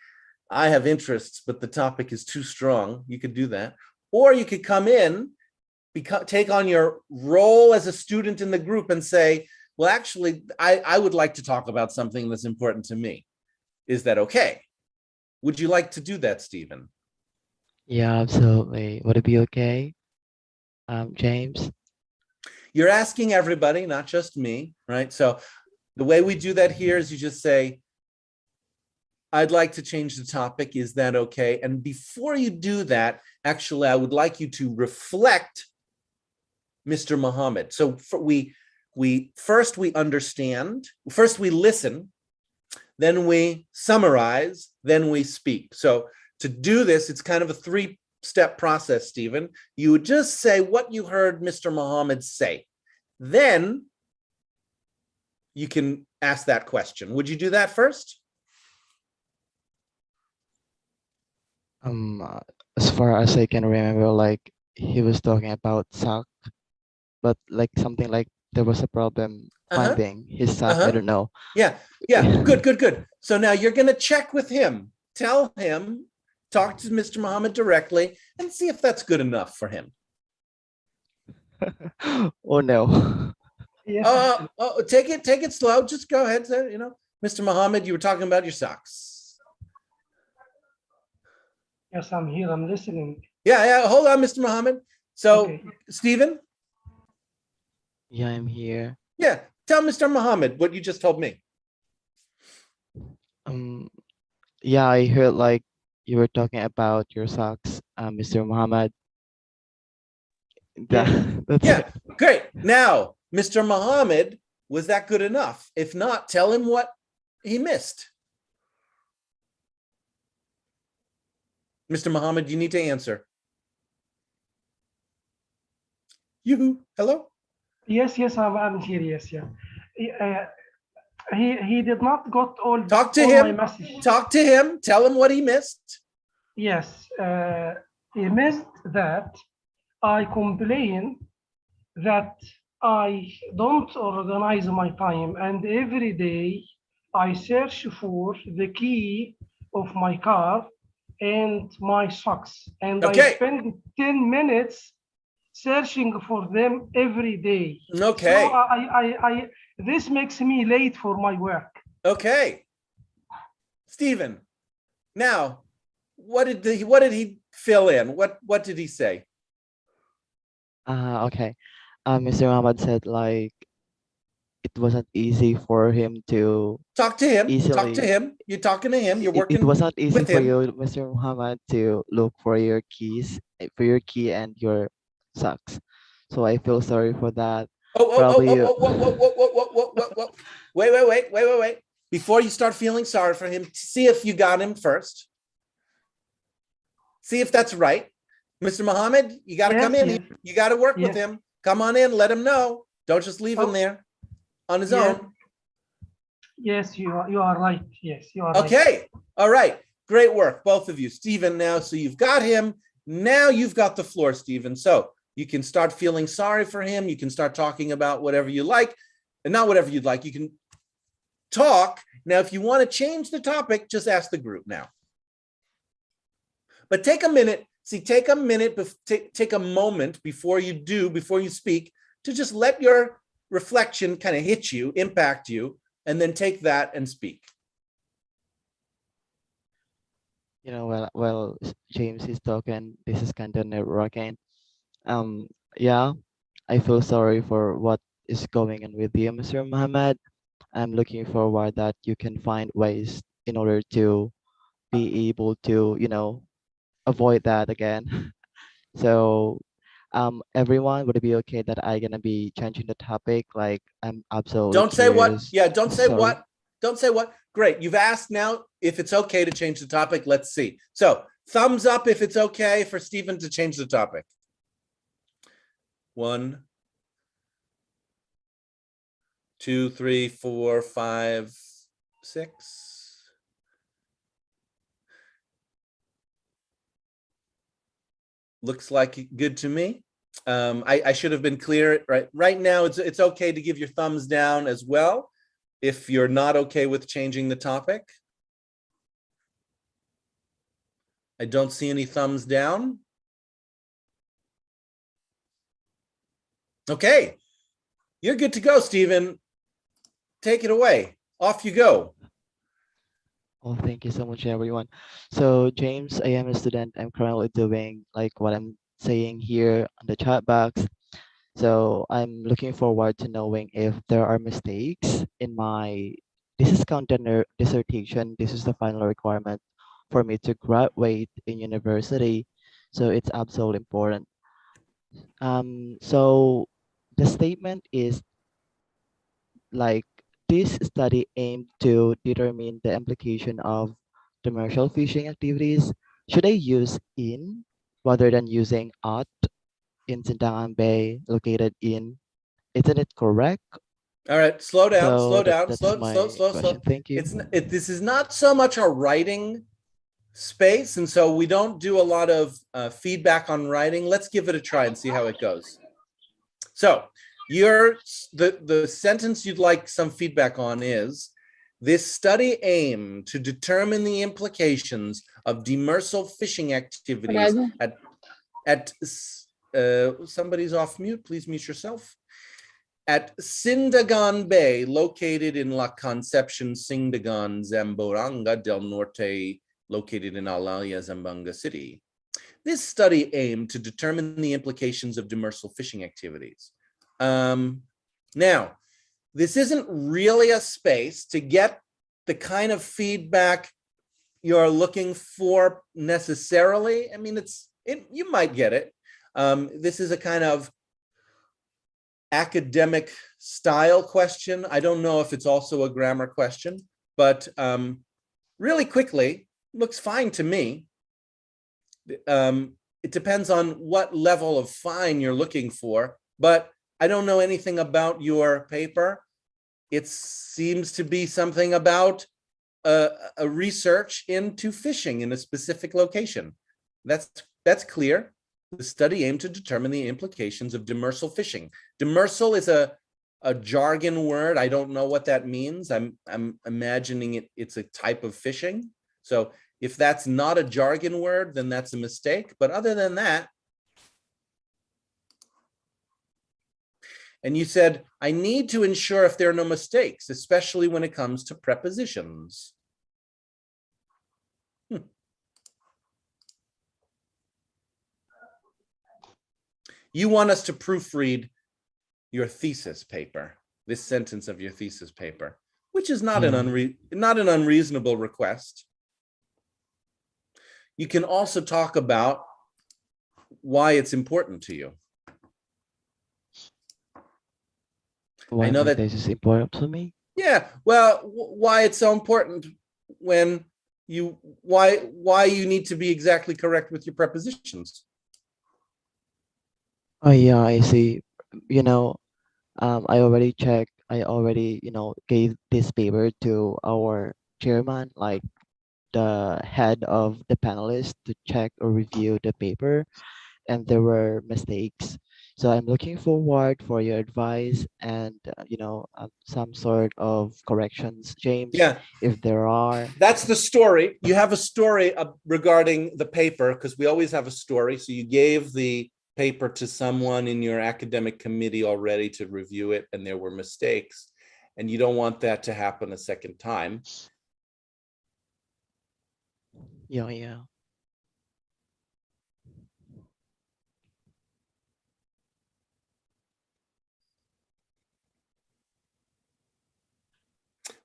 I have interests, but the topic is too strong. You could do that. Or you could come in, take on your role as a student in the group and say, well, actually, I would like to talk about something that's important to me. Is that okay? Would you like to do that, Stephen? Yeah, absolutely. Would it be okay, James? You're asking everybody, not just me, right? So the way we do that here is you just say, I'd like to change the topic. Is that okay? And before you do that, actually, I would like you to reflect Mr. Muhammad. So we we understand, first we listen, then we summarize, then we speak. So to do this, it's kind of a 3-step process, Stephen. You would just say what you heard Mr. Muhammad say. Then you can ask that question. Would you do that first? As far as I can remember, like he was talking about sock, but like something like there was a problem finding his sock. I don't know. Yeah, good. So now you're going to check with him. Tell him, talk to Mr. Muhammad directly and see if that's good enough for him. Oh no. Yes, Take it slow. Just go ahead. You know, Mr. Muhammad, you were talking about your socks. yes, I'm here. I'm listening. Yeah. Hold on, Mr. Muhammad. So, Okay. Stephen? Yeah, I'm here. Yeah, tell Mr. Muhammad what you just told me. Yeah, I heard like you were talking about your socks, Mr. Muhammad. That's Yeah, it. great. Now, Mr. Muhammad, was that good enough? If not, tell him what he missed. Mr. Muhammad, you need to answer. Hello? Yes, I'm here. Yes, yeah. He did not got all. Talk to all him. My message. Talk to him. Tell him what he missed. Yes, he missed that I complain that I don't organize my time, and every day I search for the key of my car and my socks, and I Okay. spend 10 minutes searching for them every day. Okay. So this makes me late for my work. Okay. Stephen, now, what did he fill in? What did he say? Okay. Mr. Muhammad said like it wasn't easy for him to Talk to him. easily. Talk to him. You're talking to him. You're working It was not easy with for him. you, Mr. Muhammad, to look for your keys, for your key and your socks. So I feel sorry for that. Probably. Wait. Before you start feeling sorry for him, see if you got him first. See if that's right. Mr. Muhammad, you got to come in here. You got to work with him. Come on in. Let him know. Don't just leave him there on his own. Yes, you are right. Yes, you are okay. right. All right. Great work, both of you. Stephen, now, so you've got him. Now you've got the floor, Stephen. So you can start feeling sorry for him. You can start talking about whatever you like, and not whatever you'd like. You can talk. Now, if you want to change the topic, just ask the group now. But take a minute. Take a minute, take a moment before you speak, to just let your reflection kind of hit you, impact you, and then take that and speak. You know, well, James is talking. This is kind of nerve-wracking. Yeah, I feel sorry for what is going on with you, Mr. Muhammad. I'm looking forward that you can find ways in order to be able to, avoid that again. So, everyone, would it be okay that I gonna be changing the topic? Like, I'm absolutely Don't say what. curious. Yeah, don't say Sorry. what. Don't say what. Great. You've asked now if it's okay to change the topic. Let's see. So, thumbs up if it's okay for Stephen to change the topic. 1, 2, 3, 4, 5, 6. Looks like good to me. I should have been clear. Right now, it's okay to give your thumbs down as well if you're not okay with changing the topic. I don't see any thumbs down. Okay, you're good to go, Stephen. Take it away. Off you go. Oh, thank you so much, everyone. So, James, I am a student. I'm currently doing like what I'm saying here on the chat box. So I'm looking forward to knowing if there are mistakes in my, this is content dissertation. This is the final requirement for me to graduate in university. So it's absolutely important. So the statement is like this study aimed to determine the implication of commercial fishing activities. Should I use in rather than using at in Sindangan Bay located in? Isn't it correct? All right, slow down, So slow down, that's my slow. question. Thank you. This is not so much a writing space, and so we don't do a lot of feedback on writing. Let's give it a try and see how it goes. So the sentence you'd like some feedback on is, this study aimed to determine the implications of demersal fishing activities at somebody's off mute, please mute yourself. At Sindagan Bay, located in La Concepcion, Sindagan, Zamboanga del Norte, located in Alaya, Zamboanga City. This study aimed to determine the implications of demersal fishing activities. Now, this isn't really a space to get the kind of feedback you're looking for necessarily. I mean, you might get it. This is a kind of academic style question. I don't know if it's also a grammar question, but really quickly, looks fine to me. It depends on what level of fine you're looking for, but I don't know anything about your paper. It seems to be something about a research into fishing in a specific location. That's clear. The study aimed to determine the implications of demersal fishing. Demersal is a jargon word. I don't know what that means. I'm imagining it's a type of fishing. So if that's not a jargon word, then that's a mistake. But other than that, and you said, I need to ensure if there are no mistakes, especially when it comes to prepositions. You want us to proofread your thesis paper, this sentence of your thesis paper, which is not an unreasonable request. You can also talk about why it's important to you. Why I know that this is important to me. Yeah, well, why it's so important when why you need to be exactly correct with your prepositions. Oh yeah, I see. You know, I already checked. I already, gave this paper to our chairman, like the head of the panelists, to check or review the paper, and there were mistakes. So I'm looking forward for your advice and some sort of corrections, James. Yeah, if there are. That's the story. You have a story regarding the paper, because we always have a story. So you gave the paper to someone in your academic committee already to review it, and there were mistakes, and you don't want that to happen a second time. Yeah.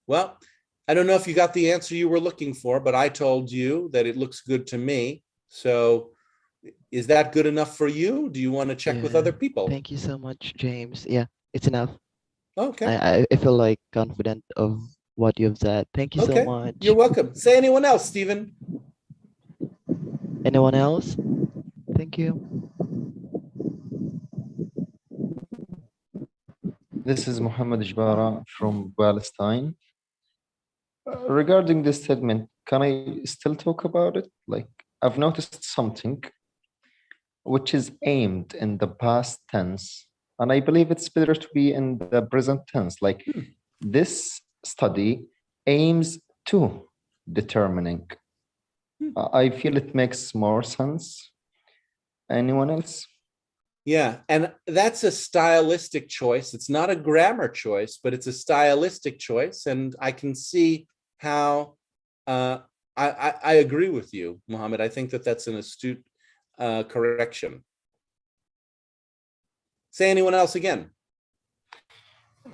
Well, I don't know if you got the answer you were looking for, but I told you that it looks good to me. So is that good enough for you? Do you want to check with other people? Thank you so much, James. Yeah, it's enough. Okay. I feel like confident of what you've said. Thank you so much. You're welcome. Say anyone else, Stephen. Anyone else? Thank you. This is Muhammad Jbara from Palestine. Regarding this statement, can I still talk about it? Like, I've noticed something which is aimed in the past tense, and I believe it's better to be in the present tense. Like, this study aims to determining. I feel it makes more sense. Anyone else? Yeah, and that's a stylistic choice. It's not a grammar choice, but it's a stylistic choice. And I can see how I agree with you, Mohammed. I think that that's an astute correction. Say anyone else again.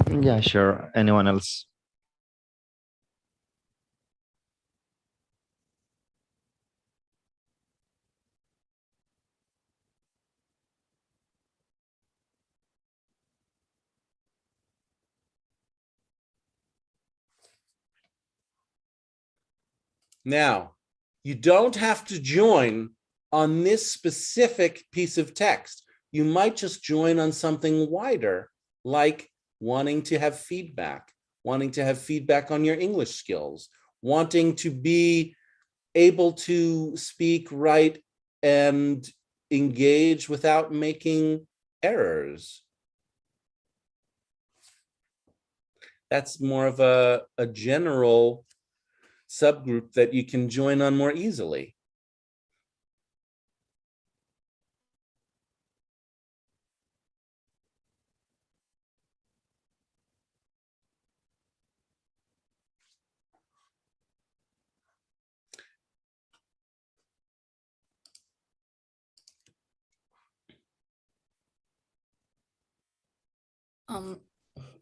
Yeah, sure. Anyone else? Now, you don't have to join on this specific piece of text. You might just join on something wider, like wanting to have feedback on your English skills, wanting to be able to speak, write, and engage without making errors. That's more of a general subgroup that you can join on more easily.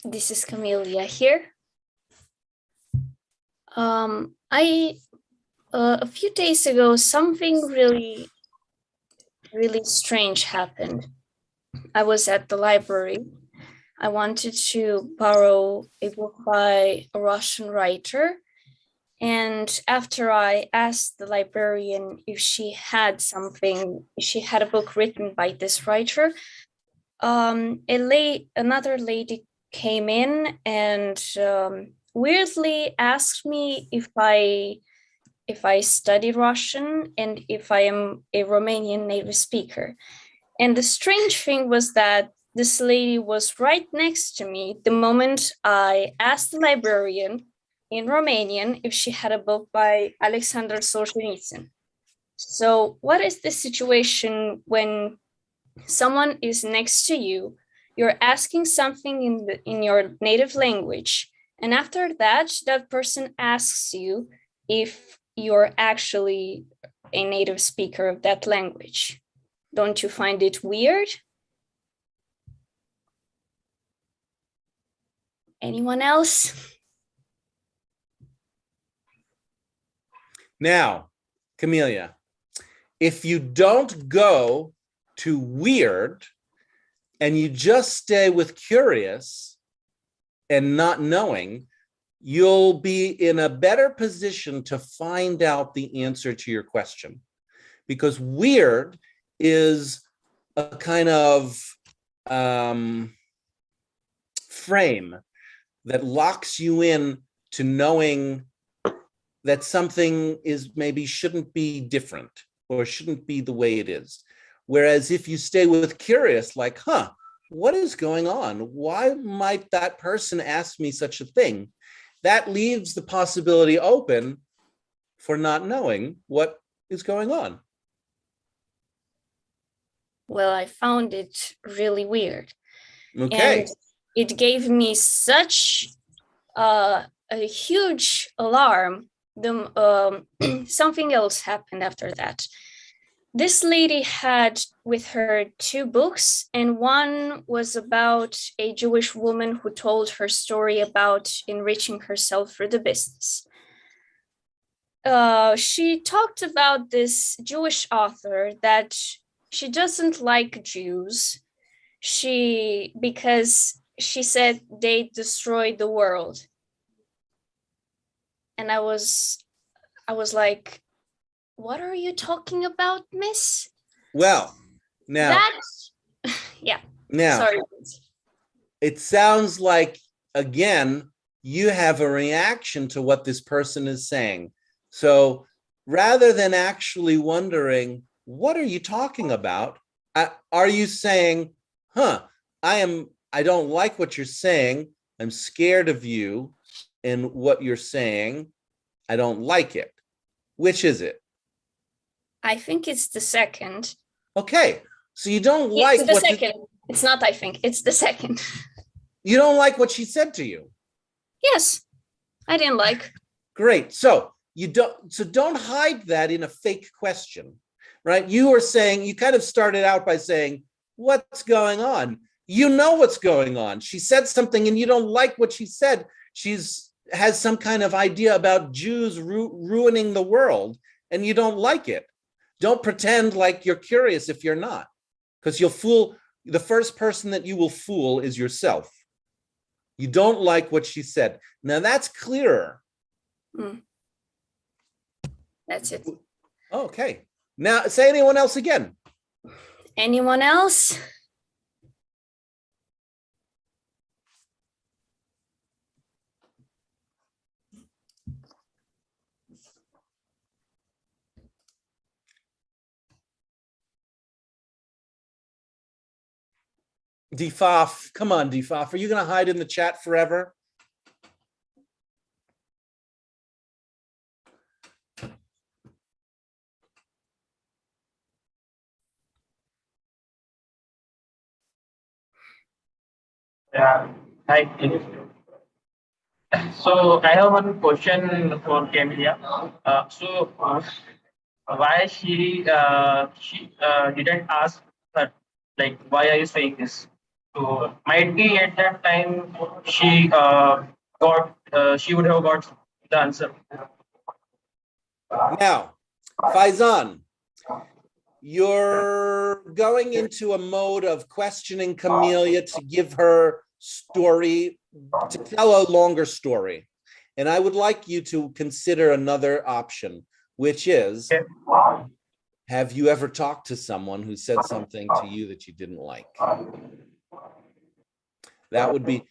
This is Camelia here. A few days ago, something really strange happened. I was at the library. I wanted to borrow a book by a Russian writer. And after I asked the librarian if she had a book written by this writer, another lady came in and weirdly asked me if I study Russian and if I am a Romanian native speaker. And the strange thing was that this lady was right next to me the moment I asked the librarian in Romanian if she had a book by Alexander Solzhenitsyn. So what is the situation when someone is next to you, you're asking something in your native language, and after that, that person asks you if you're actually a native speaker of that language? Don't you find it weird? Anyone else? Now, Camelia, if you don't go to weird and you just stay with curious and not knowing, you'll be in a better position to find out the answer to your question. Because weird is a kind of frame that locks you in to knowing that something shouldn't be different or shouldn't be the way it is. Whereas if you stay with curious, like, what is going on? Why might that person ask me such a thing? That leaves the possibility open for not knowing what is going on. Well, I found it really weird. Okay. And it gave me such a huge alarm. Something else happened after that. This lady had with her 2 books, and one was about a Jewish woman who told her story about enriching herself through the business. She talked about this Jewish author that she doesn't like Jews because she said they destroyed the world. And I was like, what are you talking about, miss? Well, now, yeah. Now, sorry. It sounds like, again, you have a reaction to what this person is saying. So rather than actually wondering, what are you talking about? Are you saying, I don't like what you're saying. I'm scared of you and what you're saying. I don't like it. Which is it? I think it's the second. Okay. So you don't like it's the second. It's not, I think, it's the second. You don't like what she said to you? Yes, I didn't like. Great. So don't hide that in a fake question, right? You kind of started out by saying, what's going on? You know what's going on. She said something and you don't like what she said. Has some kind of idea about Jews ruining the world and you don't like it. Don't pretend like you're curious if you're not, because you'll fool. The first person that you will fool is yourself. You don't like what she said. Now that's clearer. That's it. Okay. Now say anyone else again. Anyone else? Defaf, come on, Defaf. Are you going to hide in the chat forever? Yeah. Hi. So I have one question for Camelia. Why she didn't ask her, like, why are you saying this? So might be at that time she would have got the answer. Now, Faizan, you're going into a mode of questioning Camelia to give her story, to tell a longer story. And I would like you to consider another option, which is, have you ever talked to someone who said something to you that you didn't like? That would be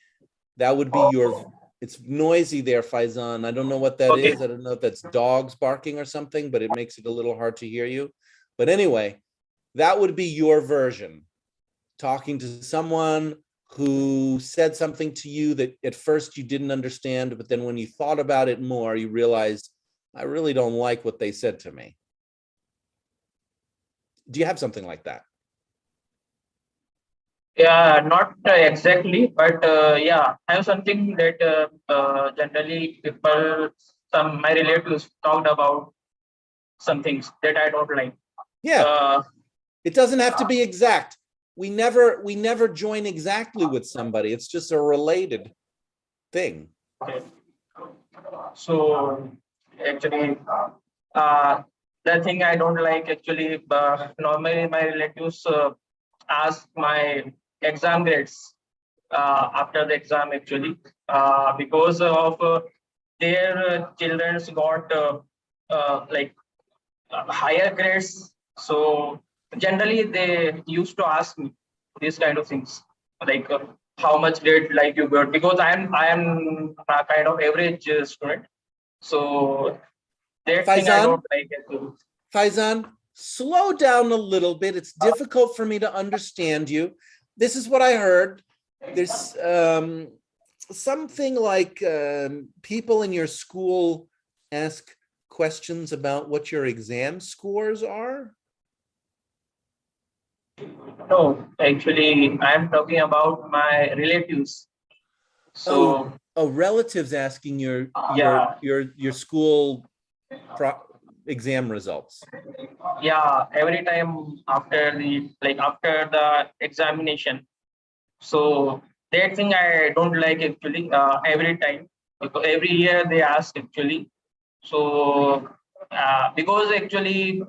your, it's noisy there, Faizan. I don't know what that is. I don't know if that's dogs barking or something, but it makes it a little hard to hear you. But anyway, that would be your version. Talking to someone who said something to you that at first you didn't understand, but then when you thought about it more, you realized, I really don't like what they said to me. Do you have something like that? Yeah, not exactly, but yeah, I have something that generally people, my relatives talked about some things that I don't like. Yeah, it doesn't have to be exact. We never join exactly with somebody. It's just a related thing. Okay. So actually, the thing I don't like actually, normally my relatives ask my exam grades after the exam actually, because of their children's got like higher grades. So generally they used to ask me these kind of things, like how much grade like you got, because I am a kind of average student. So that thing I don't like actually. Faizan, slow down a little bit. It's difficult for me to understand you. This is what I heard. There's something like people in your school ask questions about what your exam scores are. No, actually, I'm talking about my relatives. So relatives asking your school exam results. Yeah, every time after the examination. So that thing I don't like actually, every time, because every year they ask actually. So because actually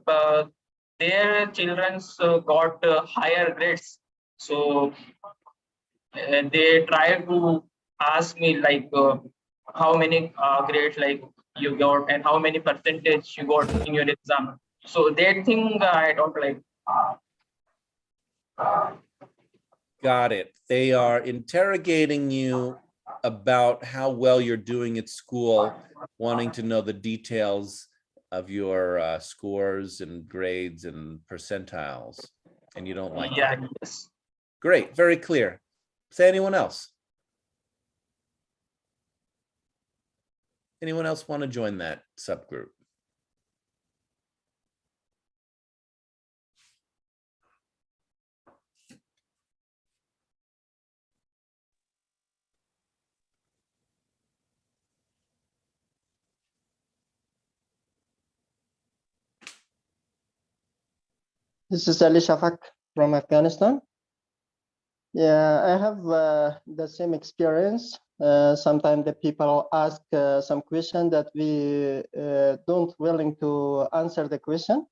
their children's got higher grades, so they try to ask me like how many grades like you got and how many percentage you got in your exam. So that thing I don't like. Got it. They are interrogating you about how well you're doing at school, wanting to know the details of your scores and grades and percentiles, and you don't like that. Yes. Great, very clear. Say anyone else? Anyone else want to join that subgroup? This is Ali Shafak from Afghanistan. Yeah, I have the same experience. Sometimes the people ask some question that we don't willing to answer the question,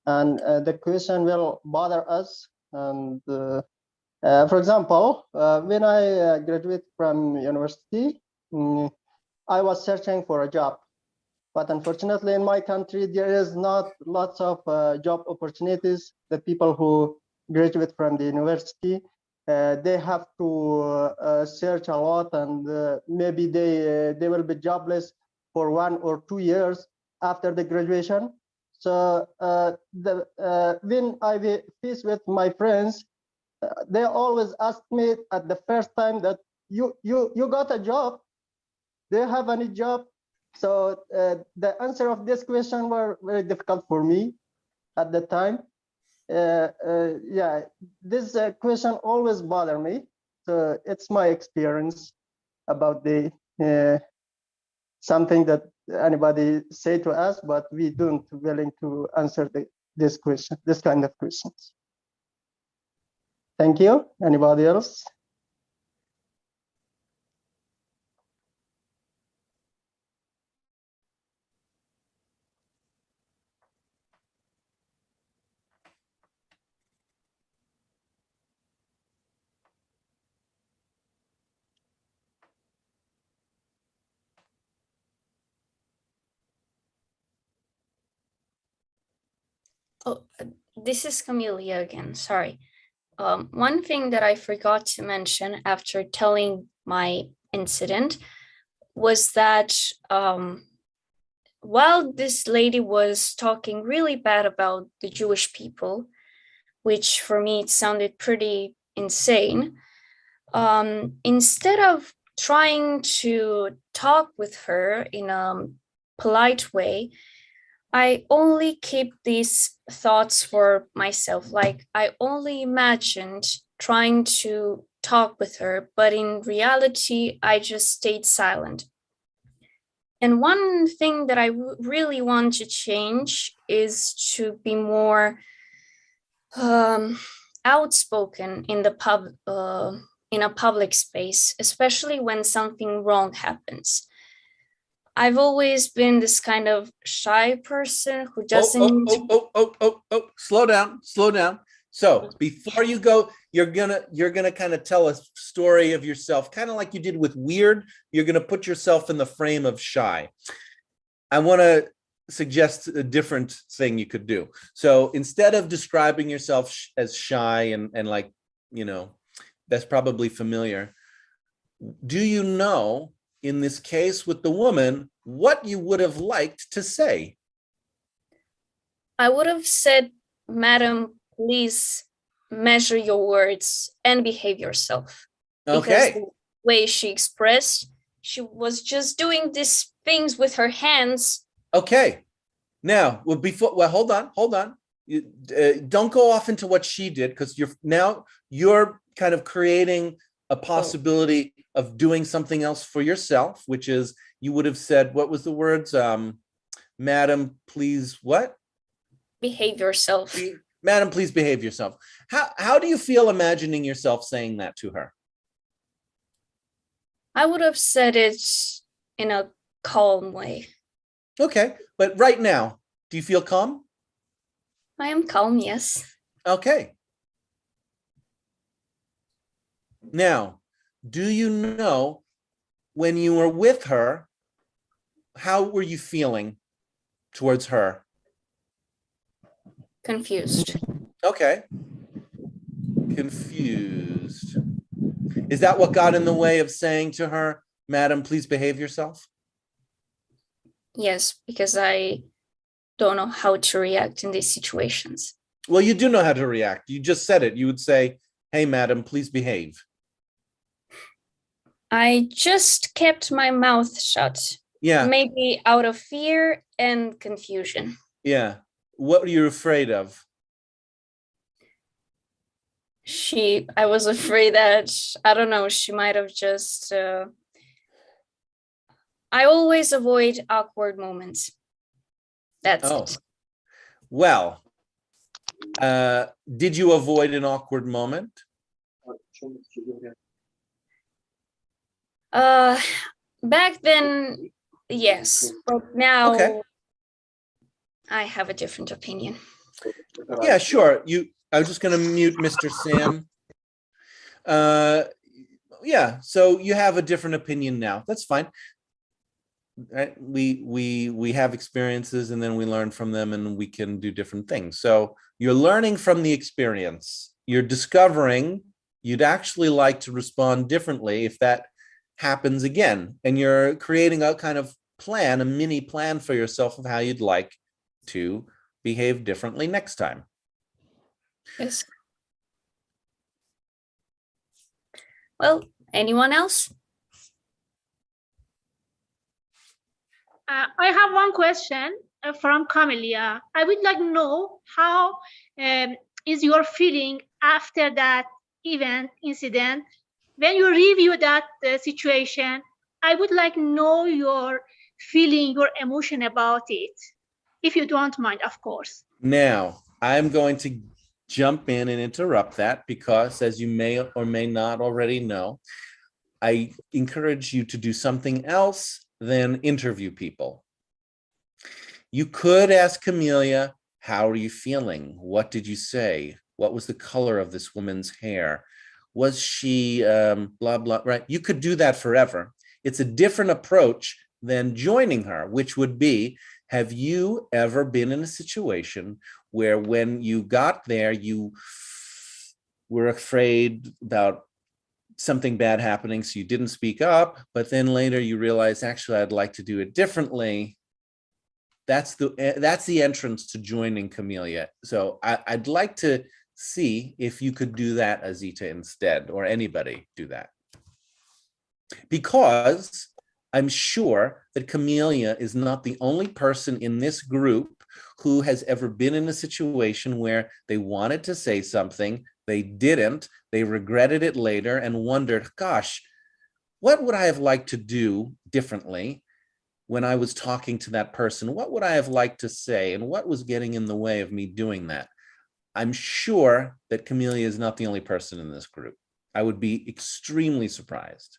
and the question will bother us. And for example, when I graduated from university, I was searching for a job, But unfortunately, in my country, there is not lots of job opportunities. The people who graduate from the university, they have to search a lot, and maybe they will be jobless for 1 or 2 years after the graduation. So when I face with my friends, they always ask me at the first time that you got a job. Do you have any job? So the answer of this question were very difficult for me at the time. Yeah, this question always bother me. So it's my experience about the something that anybody say to us, but we don't willing to answer this question, this kind of questions. Thank you. Anybody else? Oh, this is Camelia again. Sorry. One thing that I forgot to mention after telling my incident was that while this lady was talking really bad about the Jewish people, which for me it sounded pretty insane, instead of trying to talk with her in a polite way, I only keep these thoughts for myself. Like I only imagined trying to talk with her, but in reality, I just stayed silent. And one thing that I really want to change is to be more outspoken in the in a public space, especially when something wrong happens. I've always been this kind of shy person who doesn't. Slow down, slow down. So before you go, you're gonna kind of tell a story of yourself, kind of like you did with weird. You're gonna put yourself in the frame of shy. I want to suggest a different thing you could do. So instead of describing yourself as shy and like, you know, that's probably familiar. Do you know, in this case with the woman, what you would have liked to say? I would have said, "Madam, please measure your words and behave yourself." Because Okay. the way she expressed, she was just doing these things with her hands. Okay. Now, hold on. You, don't go off into what she did, because you're kind of creating a possibility of doing something else for yourself, which is you would have said, what was the words? Madam, please what? Behave yourself. Madam, please behave yourself. How do you feel imagining yourself saying that to her? I would have said it in a calm way. Okay, but right now, do you feel calm? I am calm, yes. Okay. Now, do you know when you were with her, how were you feeling towards her? Confused. Okay. Confused. Is that what got in the way of saying to her, Madam, please behave yourself? Yes, because I don't know how to react in these situations. Well, you do know how to react. You just said it. You would say, hey, madam, please behave. I just kept my mouth shut. Yeah. Maybe out of fear and confusion. Yeah. What are you afraid of? I was afraid that, I don't know, she might have just, I always avoid awkward moments. That's it. Well, did you avoid an awkward moment? Back then, yes, but now I have a different opinion. Yeah, sure. I was just going to mute Mr. Sam. Yeah, so you have a different opinion now. That's fine. right? We have experiences and then we learn from them and we can do different things. So you're learning from the experience. You're discovering you'd actually like to respond differently if that happens again. And you're creating a kind of plan, a mini plan for yourself of how you'd like to behave differently next time. Yes. Well, anyone else? I have one question from Camelia. I would like to know how is your feeling after that event, incident? When you review that situation, I would like to know your feeling, your emotion about it, if you don't mind, of course. Now, I'm going to jump in and interrupt that because, as you may or may not already know, I encourage you to do something else than interview people. You could ask Camelia, how are you feeling? What did you say? What was the color of this woman's hair? Was she blah, blah, right? You could do that forever. It's a different approach than joining her, which would be, have you ever been in a situation where when you got there, you were afraid about something bad happening, so you didn't speak up, but then later you realize, actually, I'd like to do it differently. That's the entrance to joining Camelia. So I'd like to see if you could do that, Azita, instead, or anybody do that. Because I'm sure that Camelia is not the only person in this group who has ever been in a situation where they wanted to say something, they didn't, they regretted it later and wondered, gosh, what would I have liked to do differently when I was talking to that person? What would I have liked to say? And what was getting in the way of me doing that? I'm sure that Camelia is not the only person in this group. I would be extremely surprised.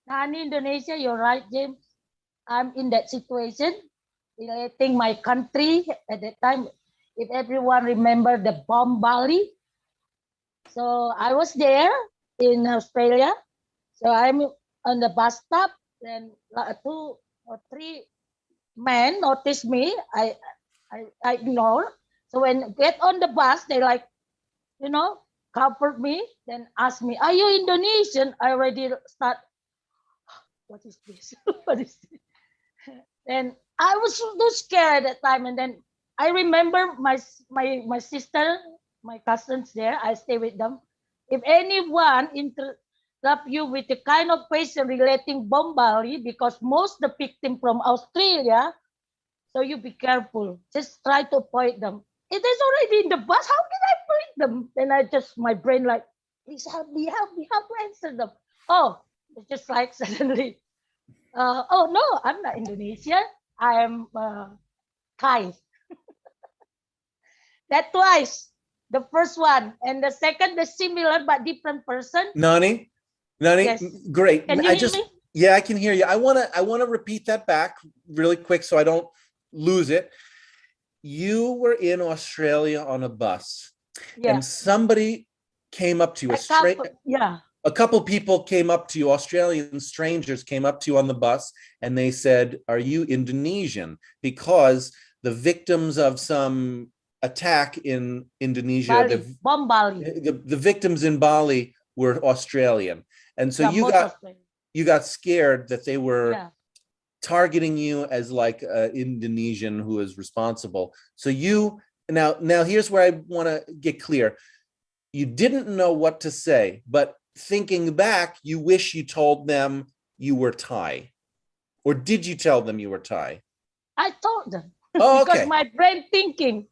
In Indonesia, you're right, James. I'm in that situation, relating my country at that time. If everyone remember the bomb Bali, so I was there in Australia. So I'm on the bus stop, and 2 or 3 men noticed me. I ignore. So when I get on the bus, they like, covered me, then asked me, "Are you Indonesian?" I already start. What is this? What is this? And I was so scared at that time. And then I remember my sister, my cousins there. I stay with them. If anyone interrupt you with the kind of question relating bomb Bali, because most the victim from Australia, so you be careful. Just try to avoid them. It is already in the bus. How can I avoid them? Then my brain like, please help me, how to answer them? Oh, it's just like suddenly, oh no, I'm not Indonesian. I am Thai. That twice. The first one and the second, the similar but different person. Nani, Yes. Great. Can you hear me? Yeah, I can hear you. I wanna repeat that back really quick so I don't lose it. You were in Australia on a bus, and somebody came up to you. A couple people came up to you. Australian strangers came up to you on the bus, and they said, "Are you Indonesian?" Because the victims of some attack in Indonesia, bomb Bali. The victims in Bali were Australian, and so you got scared that they were targeting you as like Indonesian who is responsible. So now here's where I want to get clear. You didn't know what to say, but thinking back, you wish you told them you were Thai, or did you tell them you were Thai? I told them. Oh, because my brain thinking.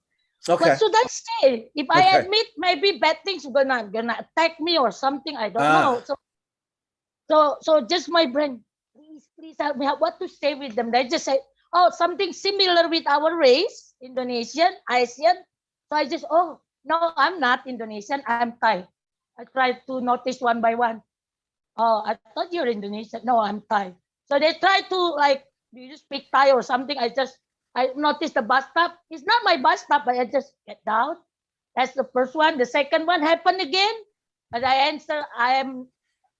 Okay. What should I say? If I admit, maybe bad things gonna attack me or something. I don't know. So just my brain. Please help me. What to say with them? They just say, oh, something similar with our race, Indonesian, Asian. So I just, oh no, I'm not Indonesian. I'm Thai. I tried to notice one by one. Oh, I thought you're Indonesian. No, I'm Thai. So they try to like, do you speak Thai or something? I noticed the bus stop. It's not my bus stop, but I just get down. That's the first one. The second one happened again. But I answer, I am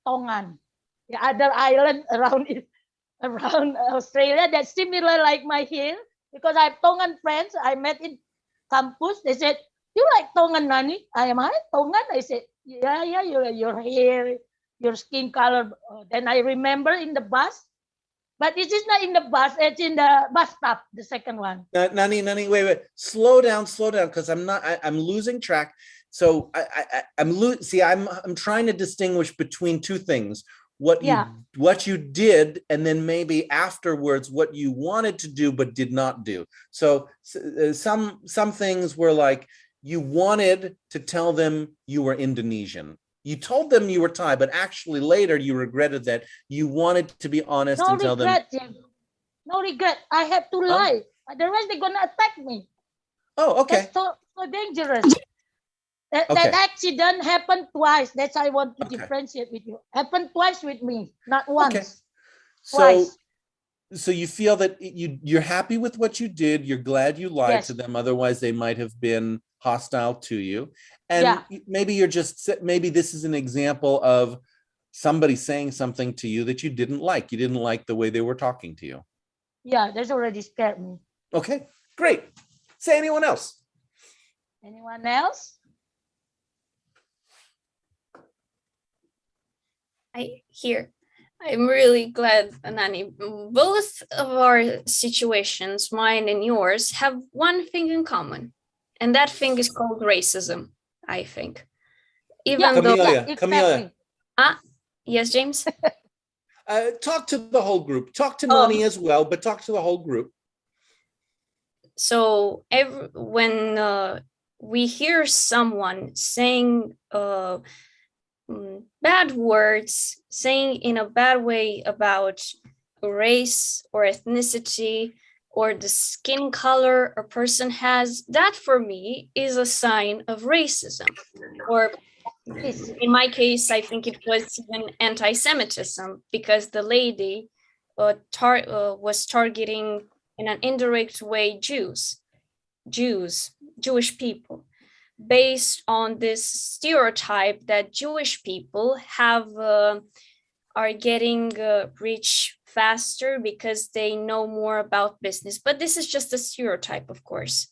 Tongan, the other island around it. around Australia that's similar like my here, because I have Tongan friends I met in campus. They said, "You like Tongan, Nani?" I Tongan. I said, "Yeah, yeah, your hair, your skin color." Then I remember in the bus, but it is not in the bus. It's in the bus stop. The second one. Nani, wait, slow down, because I'm losing track. So I'm trying to distinguish between two things. What you did, and then maybe afterwards what you wanted to do but did not do. So some things were like you wanted to tell them you were Indonesian. You told them you were Thai, but actually later you regretted that. You wanted to be honest and tell them. No regret. I have to lie. Otherwise, they're gonna attack me. Oh, okay. That's so dangerous. That accident happened twice. That's why I want to differentiate with you. Happened twice with me, not once. Okay. Twice. So you feel that you're happy with what you did. You're glad you lied to them. Otherwise, they might have been hostile to you. And maybe maybe this is an example of somebody saying something to you that you didn't like. You didn't like the way they were talking to you. Yeah, that's already scared me. Okay, great. Say anyone else. Anyone else? I'm really glad, Nani. Both of our situations, mine and yours, have one thing in common, and that thing is called racism, I think. Camelia. Yes, James? Talk to the whole group. Talk to Nani as well, but talk to the whole group. So when we hear someone saying bad words, saying in a bad way about race or ethnicity or the skin color a person has, that for me is a sign of racism. Or in my case, I think it was even anti-Semitism, because the lady was targeting in an indirect way Jewish people, based on this stereotype that Jewish people are getting rich faster because they know more about business. But this is just a stereotype, of course.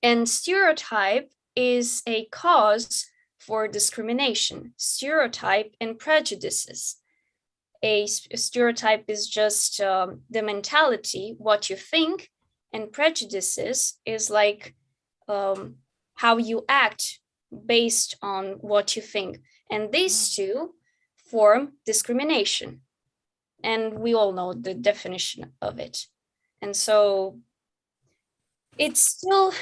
And stereotype is a cause for discrimination, stereotype and prejudices. A stereotype is just the mentality, what you think, and prejudices is like how you act based on what you think. And these two form discrimination. And we all know the definition of it. And so it still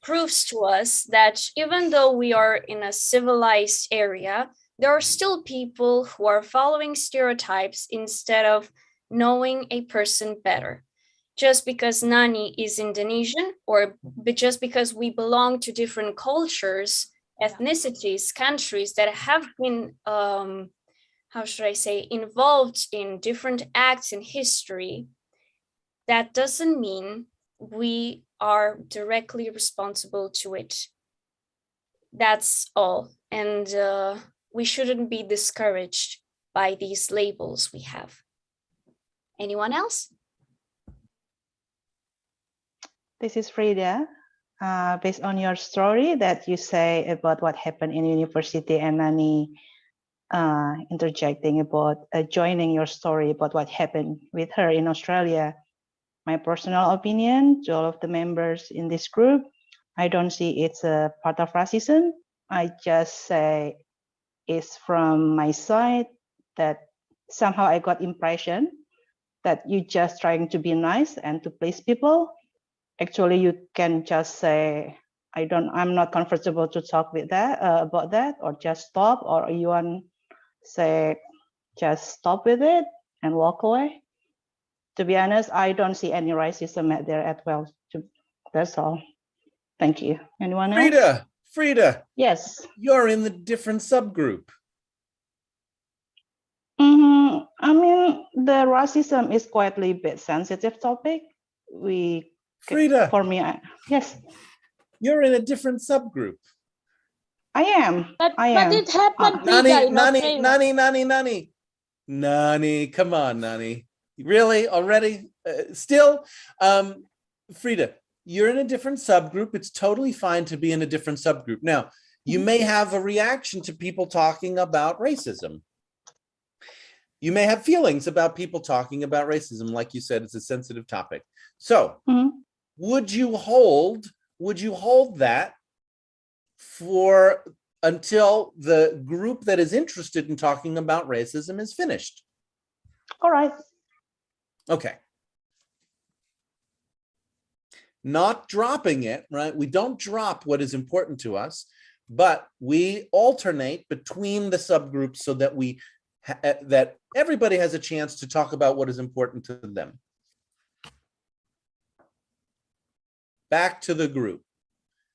proves to us that even though we are in a civilized area, there are still people who are following stereotypes instead of knowing a person better. Just because Nani is Indonesian, or just because we belong to different cultures, ethnicities, countries that have been, involved in different acts in history, that doesn't mean we are directly responsible to it. That's all. And we shouldn't be discouraged by these labels we have. Anyone else? This is Frida. Based on your story that you say about what happened in university, and Nani interjecting about joining your story about what happened with her in Australia, my personal opinion to all of the members in this group, I don't see it's a part of racism. I just say it's from my side that somehow I got impression that you just trying to be nice and to please people. Actually, you can just say, I'm not comfortable to talk with that about that, or just stop, or you want say, just stop with it and walk away. To be honest, I don't see any racism at there as well. That's all. Thank you. Anyone else? Frida. Yes. You're in the different subgroup. I mean, the racism is quite a bit sensitive topic. Frida. For me, yes. You're in a different subgroup. I am. But it happened. Nani, come on, Nani. Really? Already? Still? Frida, you're in a different subgroup. It's totally fine to be in a different subgroup. Now, you may have a reaction to people talking about racism. You may have feelings about people talking about racism. Like you said, it's a sensitive topic. So would you hold that for until the group that is interested in talking about racism is finished? All right. Okay. Not dropping it, right? We don't drop what is important to us, but we alternate between the subgroups so that that everybody has a chance to talk about what is important to them. Back to the group,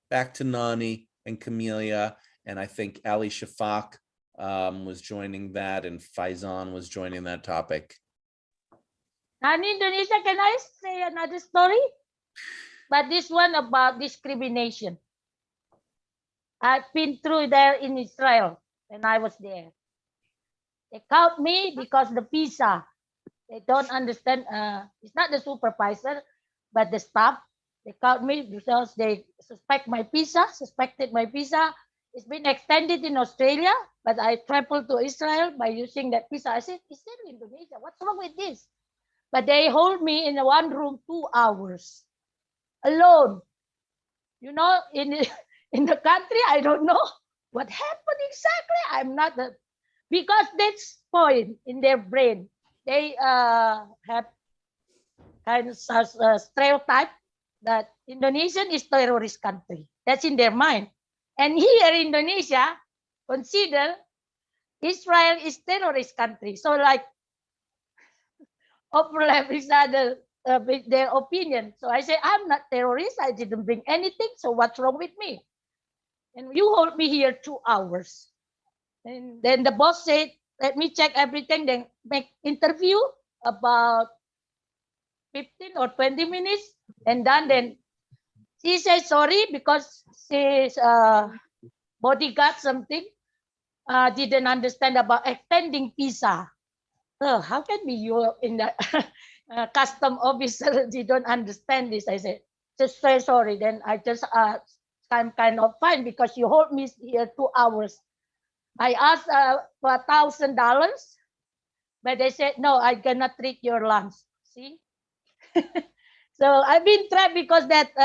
back to Nani and Camelia, and I think Ali Shafak was joining that, and Faizan was joining that topic. And Indonesia, can I say another story? But this one about discrimination. I've been through there in Israel when I was there. They caught me because the visa. They don't understand. It's not the supervisor, but the staff. They caught me because they suspected my visa. It's been extended in Australia, but I traveled to Israel by using that visa. I said, "Is there Indonesia? What's wrong with this?" But they hold me in one room 2 hours alone. You know, in the country, I don't know what happened exactly. I'm not because that's point in their brain. They have kind of stereotype that Indonesian is terrorist country. That's in their mind. And here in Indonesia, consider Israel is terrorist country. So like overlap each other with their opinion. So I say, I'm not terrorist. I didn't bring anything. So what's wrong with me? And you hold me here 2 hours. And then the boss said, let me check everything, then make interview about 15 or 20 minutes. And then she said sorry because she's bodyguard something. Didn't understand about extending visa. How can be you in the custom officer? You don't understand this. I said, just say sorry. Then I just I'm kind of fine because you hold me here 2 hours. I asked for $1,000, but they said no. I cannot treat your lunch. See, so I've been trapped because that's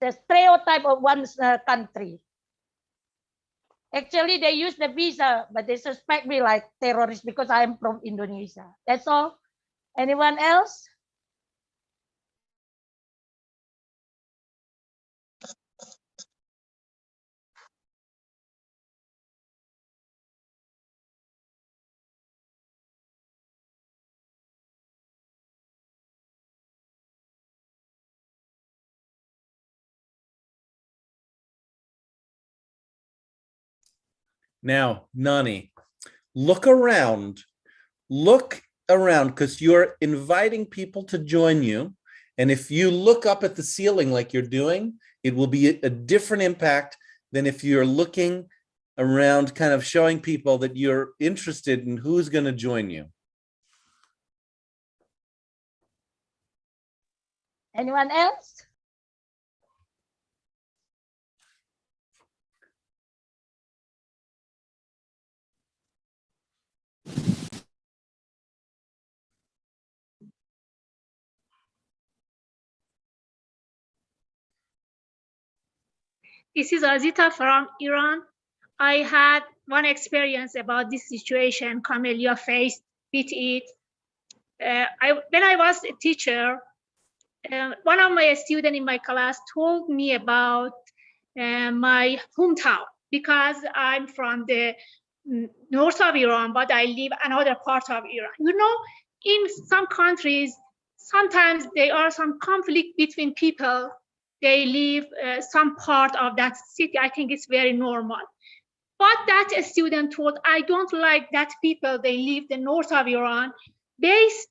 the stereotype of one's country. Actually, they use the visa, but they suspect me like terrorist because I am from Indonesia. That's all. Anyone else? Now, Nani, look around because you're inviting people to join you. And if you look up at the ceiling like you're doing, it will be a different impact than if you're looking around, kind of showing people that you're interested in who's going to join you. Anyone else? This is Azita from Iran. I had one experience about this situation Camelia faced with it. When I was a teacher, one of my students in my class told me about my hometown because I'm from the north of Iran, but I live another part of Iran. You know, in some countries, sometimes there are some conflict between people. They leave some part of that city. I think it's very normal. But that student told, I don't like that people, they leave the north of Iran. Based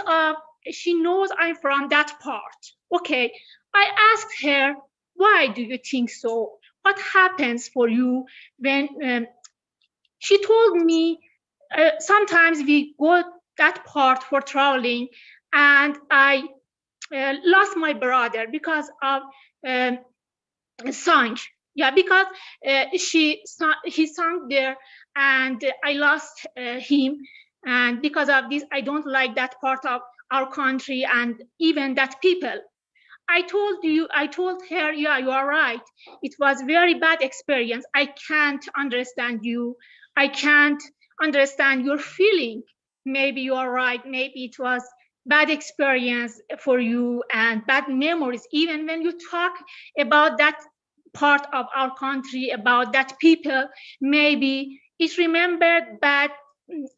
of, she knows I'm from that part. Okay, I asked her, why do you think so? What happens for you when she told me, sometimes we go that part for traveling, and I lost my brother because of song. Yeah, because he sung there, and I lost him, and because of this, I don't like that part of our country and even that people. I told her, yeah, you are right. It was very bad experience. I can't understand you. I can't understand your feeling. Maybe you are right. Maybe it was bad experience for you and bad memories. Even when you talk about that part of our country, about that people, maybe it remembered bad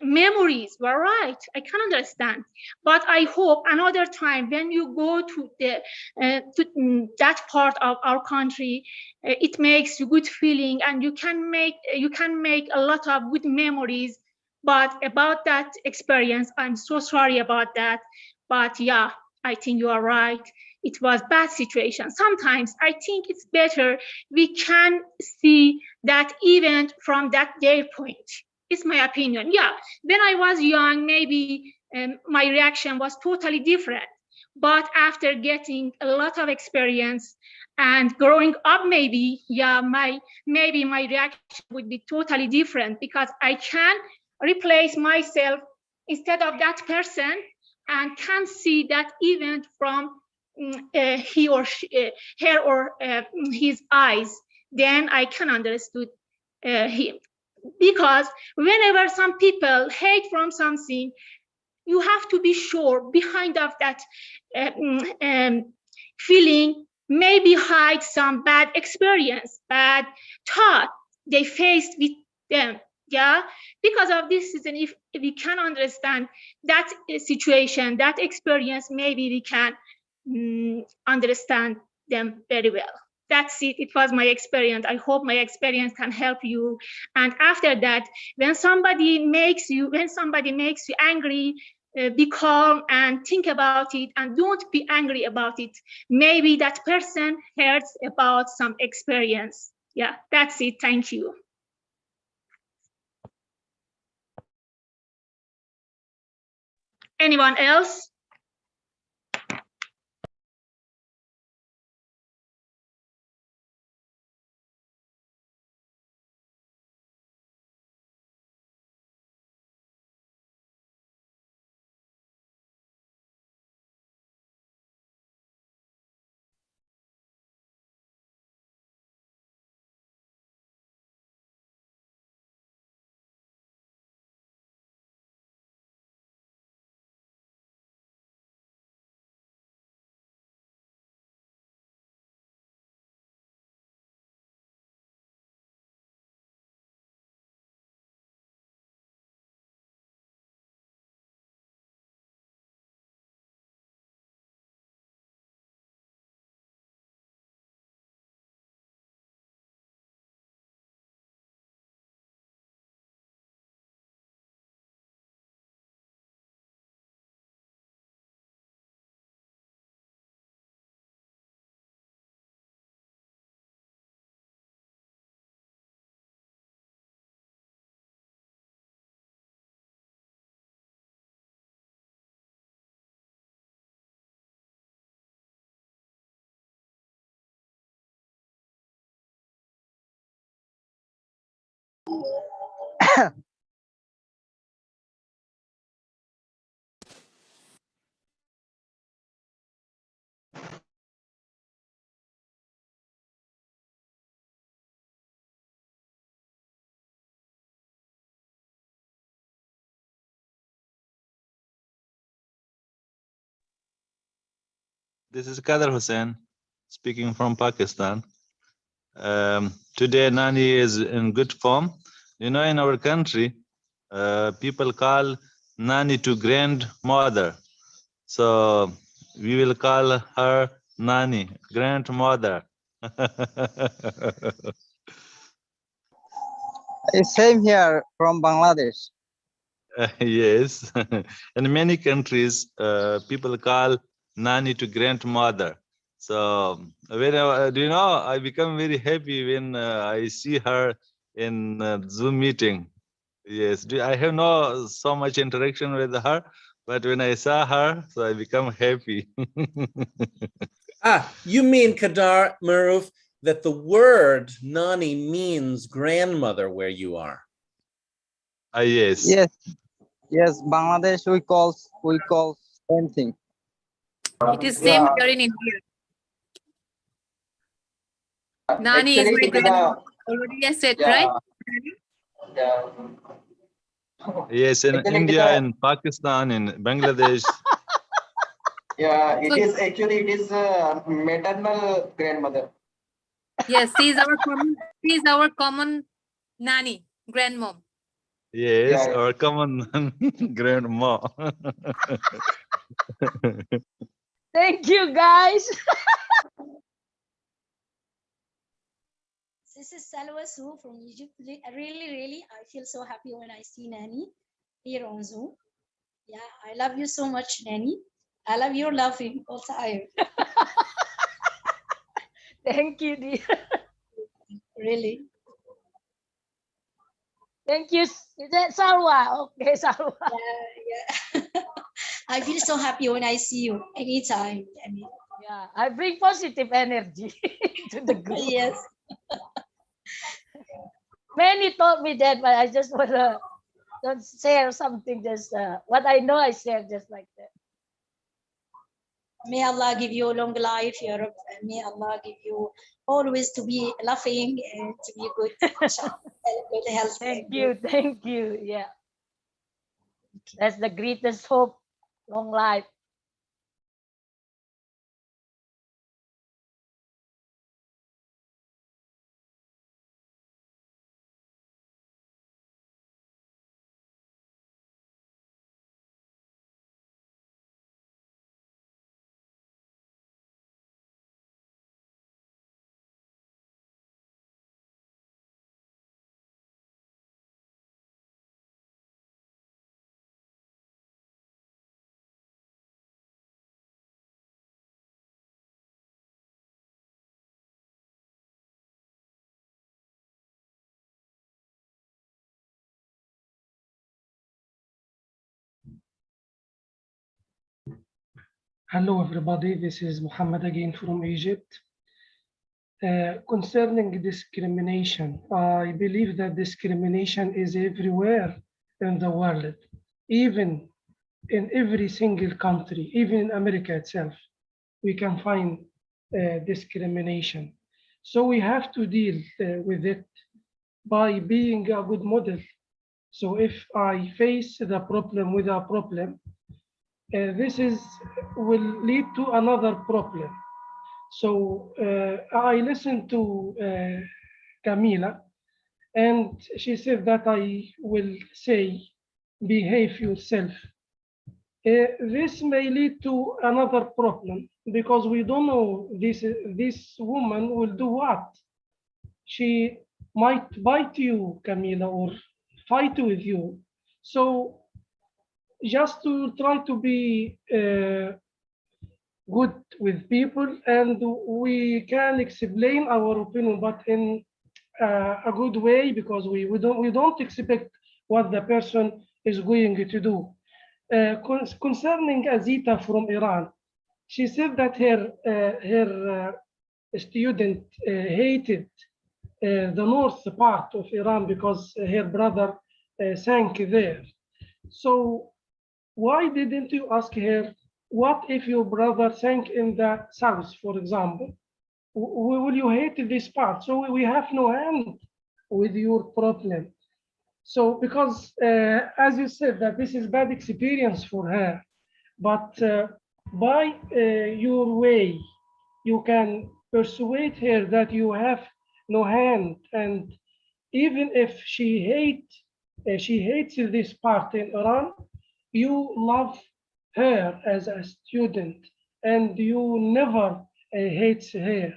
memories. Were right. I can understand, but I hope another time when you go to that part of our country, it makes you good feeling, and you can make a lot of good memories. But about that experience, I'm so sorry about that. But yeah, I think you are right. It was bad situation. Sometimes I think it's better we can see that event from that their point. It's my opinion. Yeah, when I was young, maybe my reaction was totally different. But after getting a lot of experience and growing up, maybe, yeah, maybe my reaction would be totally different, because I can replace myself instead of that person and can see that event from he or she, her or his eyes. Then I can understand him. Because whenever some people hate from something, you have to be sure behind of that feeling maybe hide some bad experience, bad thought they faced with them. Yeah, because of this reason, if we can understand that situation, that experience, maybe we can understand them very well. That's it. It was my experience. I hope my experience can help you. And after that, when somebody makes you angry, be calm and think about it, and don't be angry about it. Maybe that person hears about some experience. Yeah, that's it. Thank you. Anyone else? This is Kader Hussain speaking from Pakistan. Today Nani is in good form. You know, in our country, people call Nani to grandmother. So we will call her Nani, grandmother. Same here from Bangladesh. Yes. In many countries, people call Nani to grandmother. So when do you know, I become very happy when I see her in Zoom meeting. Yes, I have no so much interaction with her, but when I saw her, so I become happy. You mean, Kadar Maruf, that the word Nani means grandmother where you are? Yes. Yes, yes. Bangladesh we call same thing. It is same here in India. Nani is my grandma. Already I said, right? Yes, in India, in Pakistan, in Bangladesh. Yeah, it is maternal grandmother. Yes, she is our common nanny, grandmom. Yes, our common grandma. Thank you, guys. This is Salwa Su from Egypt. Really, I feel so happy when I see Nanny here on Zoom. Yeah, I love you so much, Nanny. I love your laughing all the time. Thank you, dear. Really. Thank you. Is that Salwa? Okay, Salwa. Yeah. I feel so happy when I see you anytime. I mean, yeah, I bring positive energy to the group. Yes. Many told me that, but I just want to don't share something. Just what I know, I share just like that. May Allah give you long life, Ya Rab. May Allah give you always to be laughing and to be good, good health. Thank you. Yeah, that's the greatest hope. Long life. Hello, everybody. This is Muhammad again from Egypt. Concerning discrimination, I believe that discrimination is everywhere in the world, even in every single country, even in America itself, we can find discrimination. So we have to deal with it by being a good model. So if I face the problem with a problem, this will lead to another problem. So I listened to Camila, and she said that I will say, behave yourself. This may lead to another problem because we don't know this woman will do what. She might bite you, Camila, or fight with you. So just to try to be good with people, and we can explain our opinion, but in a good way, because we don't expect what the person is going to do. Concerning Azita from Iran, she said that her student hated the north part of Iran because her brother sank there. So why didn't you ask her, what if your brother sank in the south, for example? Will you hate this part? So we have no hand with your problem. So because as you said that this is bad experience for her, but by your way, you can persuade her that you have no hand, and even if she hates this part in Iran, you love her as a student, and you never hate her.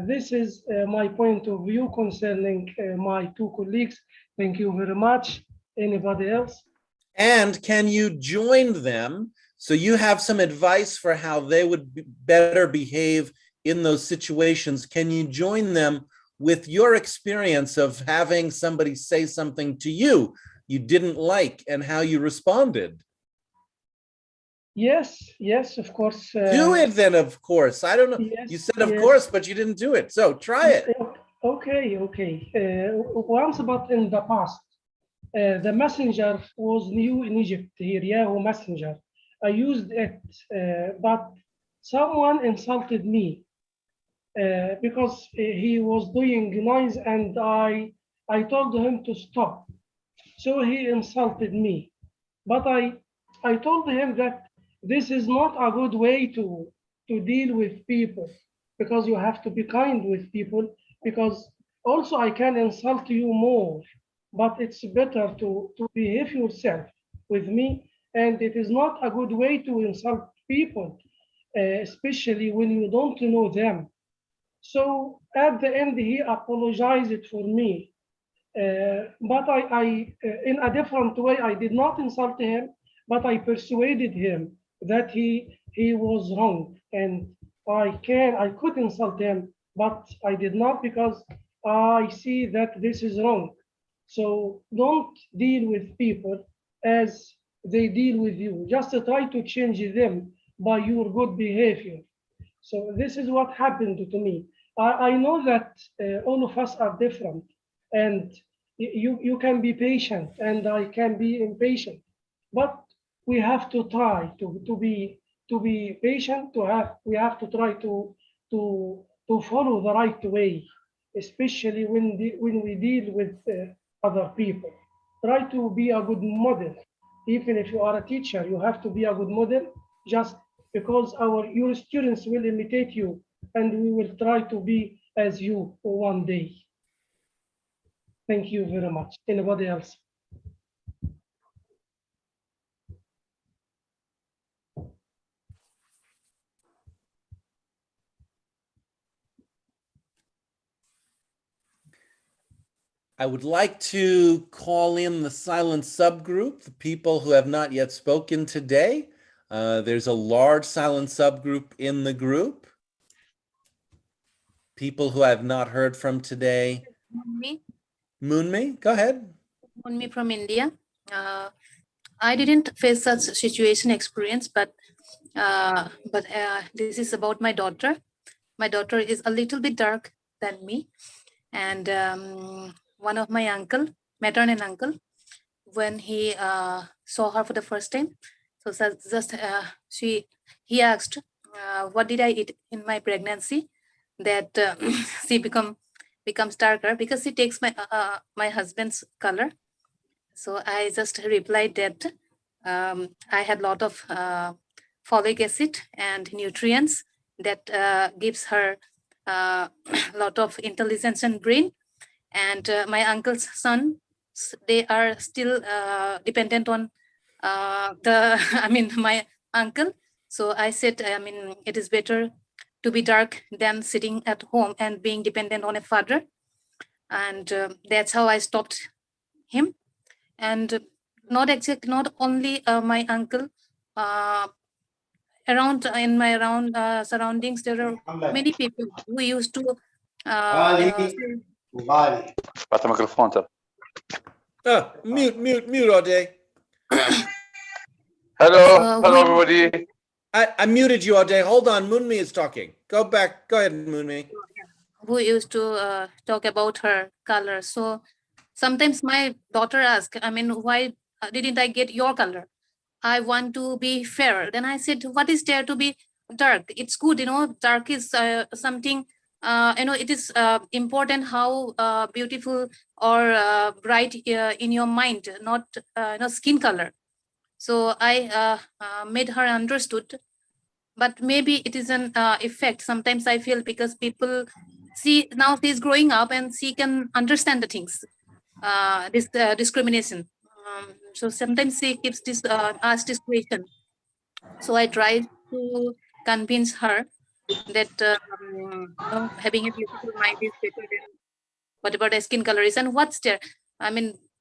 This is my point of view concerning my two colleagues. Thank you very much. Anybody else? And can you join them? So you have some advice for how they would better behave in those situations. Can you join them with your experience of having somebody say something to you you didn't like and how you responded. Yes, yes, of course. Do it then, of course. I don't know. Yes, You said of yes. course, but you didn't do it. So try it. Okay, okay. Once, but in the past, the messenger was new in Egypt here, Yahoo Messenger. I used it, but someone insulted me because he was doing noise, and I told him to stop. So he insulted me. But I told him that this is not a good way to deal with people, because you have to be kind with people, because also I can insult you more, but it's better to behave yourself with me, and it is not a good way to insult people, especially when you don't know them. So at the end, he apologized for me, but in a different way, I did not insult him, but I persuaded him that he was wrong, and I could insult him, but I did not, because I see that this is wrong. So don't deal with people as they deal with you. Just try to change them by your good behavior. So this is what happened to me. I know that all of us are different, and you can be patient and I can be impatient, but we have to try to be patient. We have to try to follow the right way, especially when we deal with other people. Try to be a good model. Even if you are a teacher, you have to be a good model, just because your students will imitate you, and we will try to be as you one day. Thank you very much. Anybody else? I would like to call in the silent subgroup, the people who have not yet spoken today. There's a large silent subgroup in the group. People who I have not heard from today. Me, Moonmi, go ahead. me from India. I didn't face such situation experience, but this is about my daughter. My daughter is a little bit dark than me, and one of my uncle, maternal uncle, when he saw her for the first time, so just he asked, what did I eat in my pregnancy that she becomes darker, because she takes my husband's color. So I just replied that I had a lot of folic acid and nutrients that gives her a lot of intelligence and brain. And my uncle's son, they are still dependent on my uncle. So I said, it is better to be dark than sitting at home and being dependent on a father. And that's how I stopped him. And not only my uncle, around in my surroundings, there are many people who used to Mute all day. Hello, everybody. I muted you all day. Hold on, Moonmi is talking. Go back. Go ahead, Moonmi. Who used to talk about her color. So sometimes my daughter asks, why didn't I get your color? I want to be fair. Then I said, what is there to be dark? It's good, dark is something, it is important how beautiful or bright in your mind, not skin color. So I made her understood, but maybe it is an effect. Sometimes I feel because people see now she's growing up and she can understand the things, this discrimination. So sometimes she keeps this ask this question. So I tried to convince her that having a beautiful mind is better than whatever the skin color is. And what's there?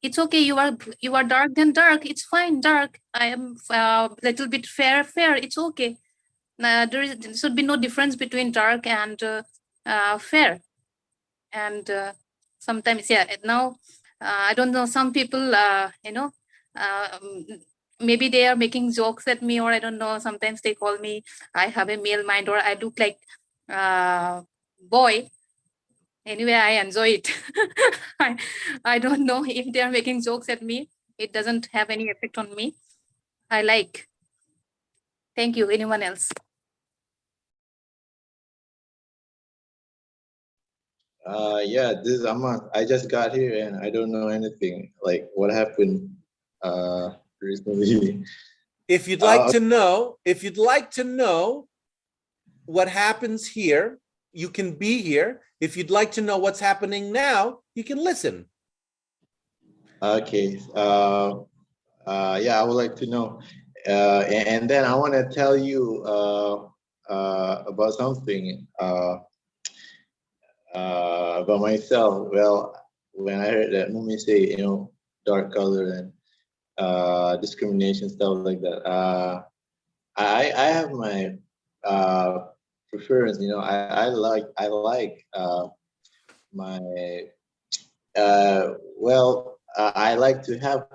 It's okay. You are dark, then dark. It's fine. Dark. I am a little bit fair. It's okay. There should be no difference between dark and fair. And sometimes, yeah, now I don't know, some people, maybe they are making jokes at me, or I don't know, sometimes they call me, I have a male mind, or I look like boy. Anyway, I enjoy it. I don't know if they are making jokes at me. It doesn't have any effect on me. I like. Thank you. Anyone else? Yeah, this is Aman. I just got here and I don't know anything. Like what happened recently. If you'd like to know what happens here, you can be here. If you'd like to know what's happening now, you can listen. Okay. Yeah, I would like to know. And then I want to tell you about something about myself. Well, when I heard that Mumi say, dark color and discrimination, stuff like that, I have my preference. I like my I like to have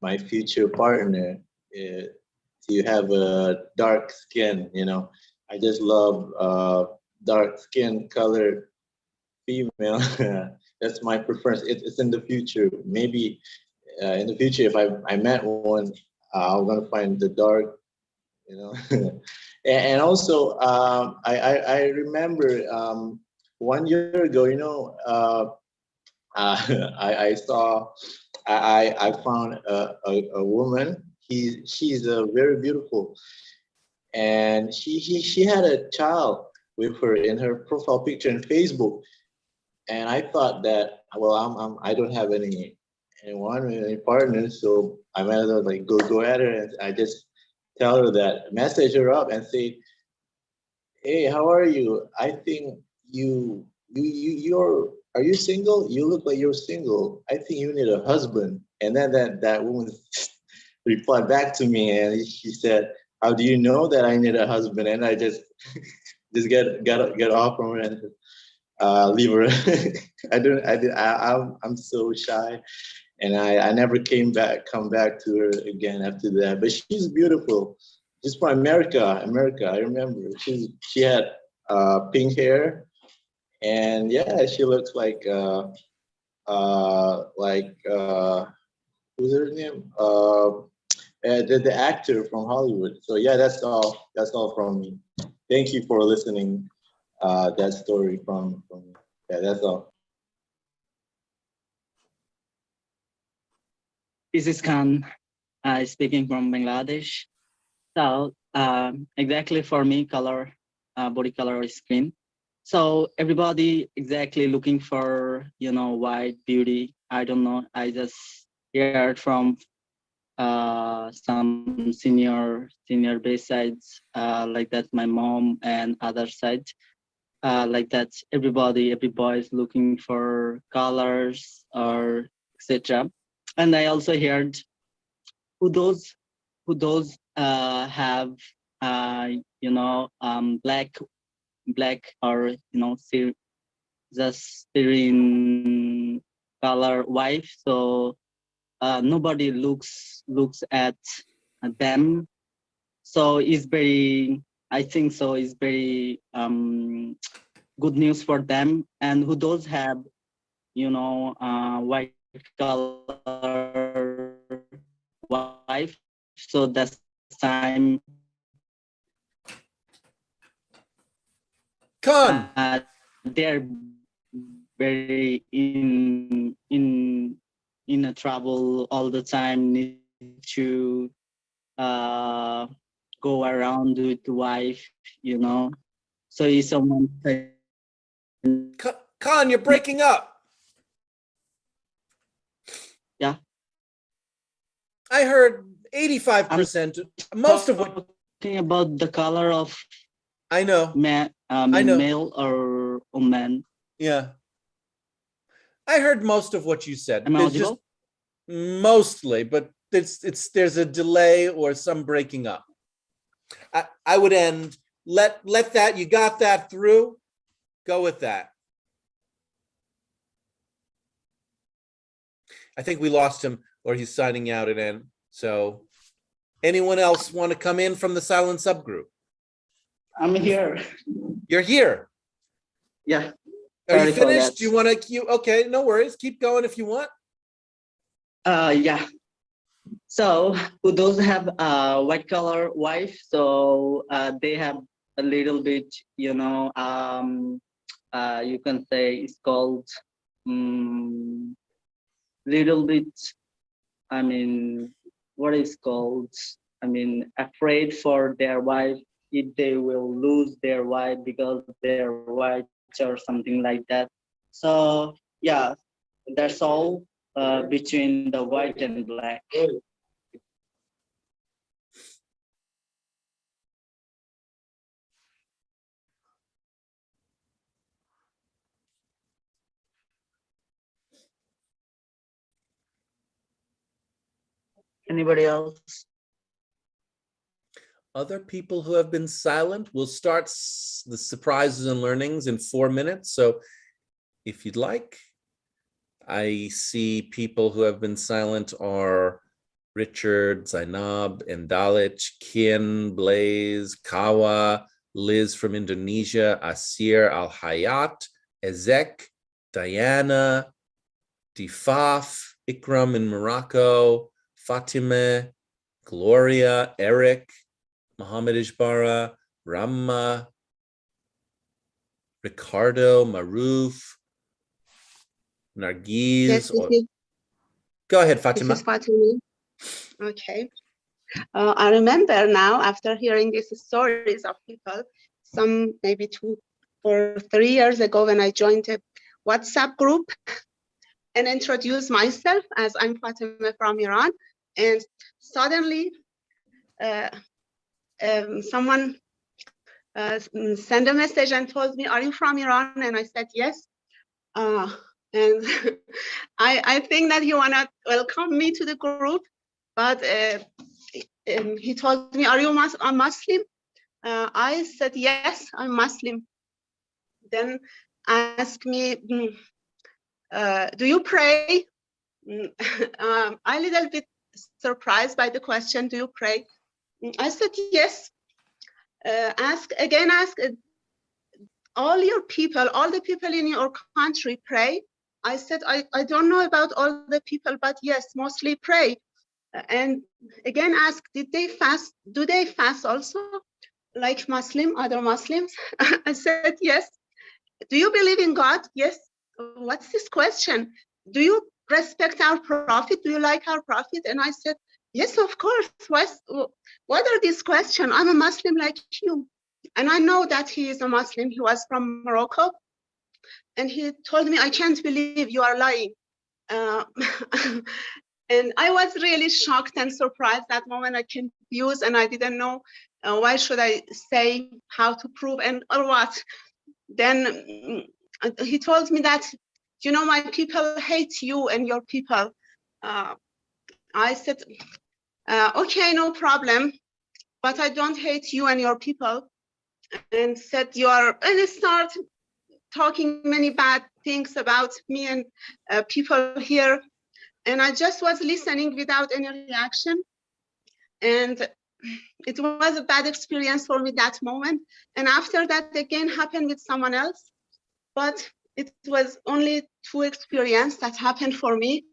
my future partner to have a dark skin. I just love dark skin color female. That's my preference. It's in the future. Maybe in the future, if I met one, I'm gonna find the dark. And also I remember 1 year ago, I found a woman. She's very beautiful, and she had a child with her in her profile picture in Facebook. And I thought that, well, I don't have any partners, so I might as well like go at her, and I just tell her that, message her up and say, hey, how are you? I think you're, are you single? You look like you're single. I think you need a husband. And then that woman replied back to me, and she said, how do you know that I need a husband? And I just get off from her and leave her. I'm so shy, and I never come back to her again after that. But she's beautiful. She's from America. I remember she had pink hair, and yeah, she looks like who's her name? The actor from Hollywood. So yeah, that's all from me. Thank you for listening. That story from yeah, that's all. This is Khan speaking from Bangladesh. So exactly for me, color, body color is green. So everybody exactly looking for, white beauty. I don't know. I just heard from some senior base sides like that, my mom and other sides. Like that, every boy is looking for colors or etc. And I also heard who those have black or just serene color wife. So nobody looks at them. So it's very, I think so, it's very good news for them. And who does have white color wife, so that's time they're very in a trouble all the time, need to go around with the wife, so if someone Khan, you're breaking up. Yeah, I heard 85%. Most of what talking about the color of I know male or woman. Yeah, I heard most of what you said. Am I There's audible? just mostly, but there's a delay or some breaking up. I would end. Let that, you got that through. Go with that. I think we lost him, or he's signing out again. So anyone else want to come in from the silent subgroup? I'm here. You're here. Yeah. Are you Sorry for finished? that. Do you want to, okay, no worries. Keep going if you want. Yeah. So who those have white collar wife, so they have a little bit, you can say it's called little bit, I mean, what is called, afraid for their wife if they will lose their wife because they're white or something like that. So yeah, that's all between the white and black. Anybody else? Other people who have been silent, we'll start the surprises and learnings in 4 minutes. So if you'd like, I see people who have been silent are Richard, Zainab, Endalich, Kian, Blaze, Kawa, Liz from Indonesia, Asir, Al Hayat, Ezek, Diana, Difaf, Ikram in Morocco, Fatime, Gloria, Eric, Mohammed Ishbara, Ramma, Ricardo, Maruf, Nargiz. Yes, Go ahead, this Fatima. is Fatima. Okay. I remember now, after hearing these stories of people, some maybe 2 or 3 years ago when I joined a WhatsApp group and introduced myself as I'm Fatima from Iran. And suddenly someone sent a message and told me, "Are you from Iran?" And I said, "Yes." And I think that he wanna welcome me to the group, but he told me, "Are you a Muslim?" I said, "Yes, I'm Muslim." Then asked me, "Do you pray?" I'm a little bit surprised by the question, "Do you pray?" I said, "Yes." Ask all your people, all the people in your country pray. I said, I don't know about all the people, but yes, mostly pray. And again, ask, did they fast? Do they fast also, like other Muslims? I said, yes. Do you believe in God? Yes. What's this question? Do you respect our prophet? Do you like our prophet? And I said, yes, of course. What are these questions? I'm a Muslim like you. And I know that he is a Muslim. He was from Morocco. And he told me, I can't believe you are lying. And I was really shocked and surprised that moment. I confused and I didn't know why should I say, how to prove, and or what. Then he told me that, my people hate you and your people. I said, okay, no problem, but I don't hate you and your people. And said, and start talking many bad things about me and people here. And I just was listening without any reaction. And it was a bad experience for me that moment. And after that, again, happened with someone else. But it was only 2 experiences that happened for me.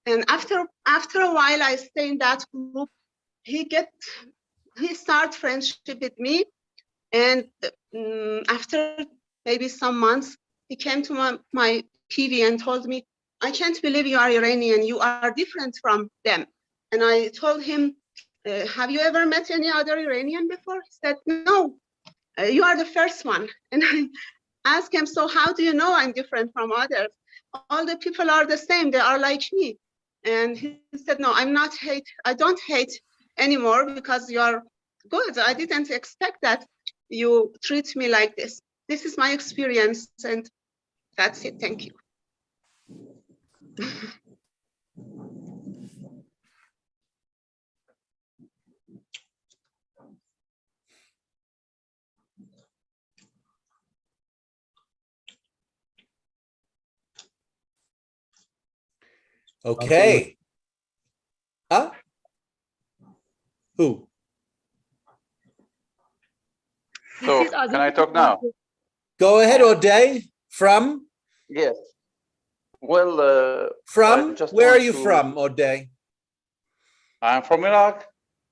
And after a while, I stay in that group. He start friendship with me. And after maybe some months, he came to my PV and told me, I can't believe you are Iranian. You are different from them. And I told him, have you ever met any other Iranian before? He said, no, you are the first one. And I asked him, so how do you know I'm different from others? All the people are the same. They are like me. And he said, no, I don't hate anymore because you are good. I didn't expect that you treat me like this. This is my experience, and that's it. Thank you. Okay. Huh? Who? So, can I talk now? Go ahead, O'Day. From? Yes. Well, From? just Where are want you to- from, O'Day? I'm from Iraq.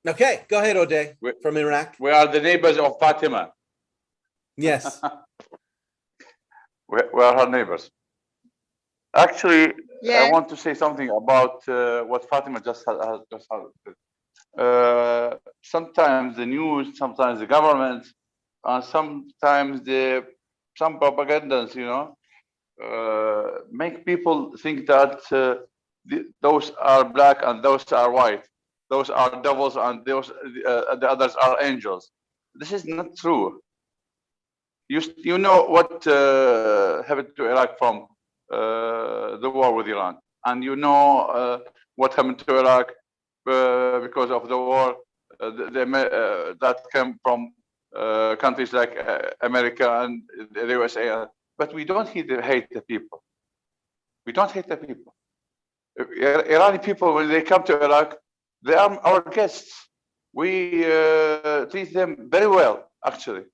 Okay, go ahead, O'Day. From Iraq. We are the neighbors of Fatima. Yes. We are her neighbors. Actually, Yeah. I want to say something about what Fatima just has said. Sometimes the news, sometimes the government, and sometimes some propagandas, make people think that those are black and those are white, those are devils and the others are angels. This is not true. You know what happened to Iraq from the war with Iran, and you know what happened to Iraq because of the war that came from countries like America and the USA. But we don't hate the people. We don't hate the people. Iranian people, when they come to Iraq, they are our guests. We treat them very well, actually.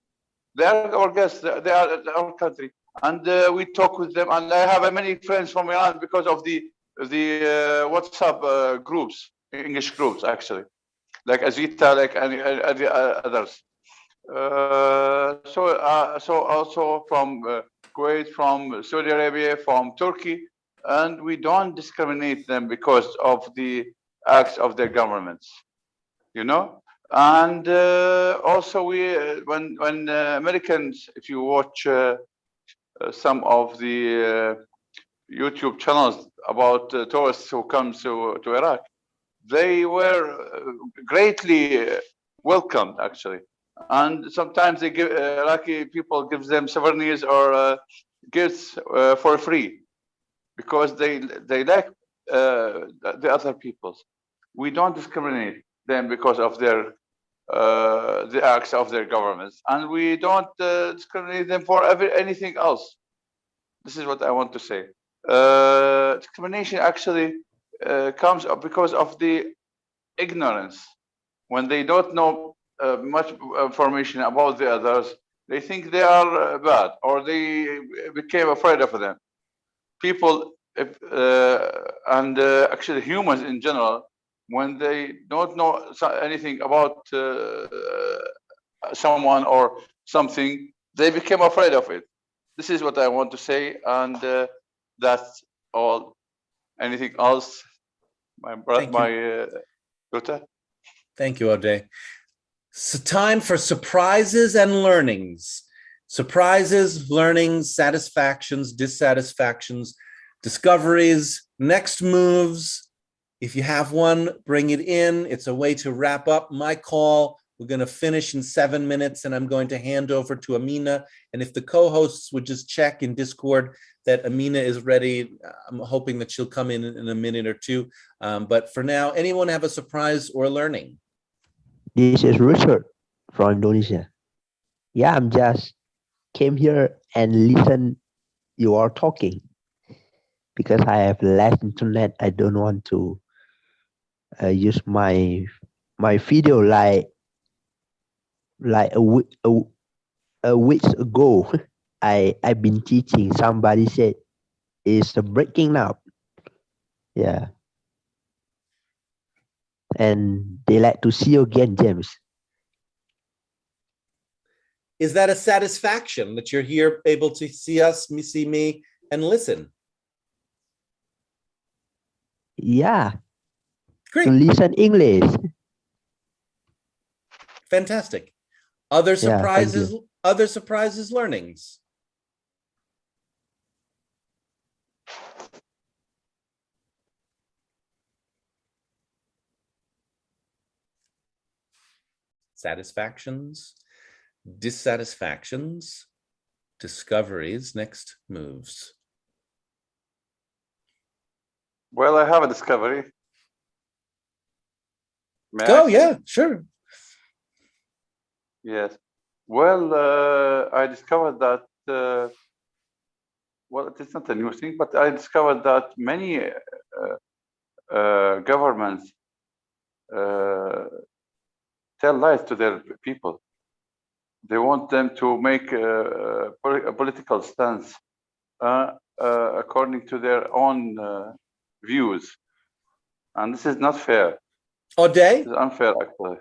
They are our guests. They are our country, and we talk with them. And I have many friends from Iran because of the WhatsApp groups, English groups, actually, like Azita, like and the others. So also from Kuwait, from Saudi Arabia, from Turkey, and we don't discriminate them because of the acts of their governments, And also when Americans, if you watch some of the YouTube channels about tourists who come to Iraq, they were greatly welcomed, actually. And sometimes they give Iraqi people gives them souvenirs or gifts for free because they like the other peoples. We don't discriminate them because of their the acts of their governments, and we don't discriminate them for anything else. This is what I want to say. Discrimination actually comes up because of the ignorance. When they don't know much information about the others, they think they are bad, or they became afraid of them. People, and actually humans in general, when they don't know anything about someone or something, they become afraid of it. This is what I want to say, and that's all. Anything else, my daughter? Thank you, O'Day. So time for surprises and learnings. Surprises, learnings, satisfactions, dissatisfactions, discoveries, next moves. If you have one, bring it in. It's a way to wrap up my call. We're going to finish in 7 minutes, and I'm going to hand over to Amina. And if the co-hosts would just check in Discord that Amina is ready, I'm hoping that she'll come in a minute or two. But for now, anyone have a surprise or learning? This is Richard from Indonesia. Yeah, I'm just came here and listen you are talking because I have less internet. I don't want to use my video like a week ago. I've been teaching. Somebody said it's breaking up. Yeah. And they like to see you again, James. Is that a satisfaction that you're here able to see us, see me, and listen? Yeah. Great. To listen English. Fantastic. Other Yeah, thank surprises, other surprises, learnings. Satisfactions, dissatisfactions, discoveries, next moves. Well, I have a discovery. May Go, I say? yeah, sure. Yes. Well, I discovered that, well, it's not a new thing, but I discovered that many governments tell lies to their people. They want them to make a political stance according to their own views, and this is not fair. O'Day? It's unfair, actually.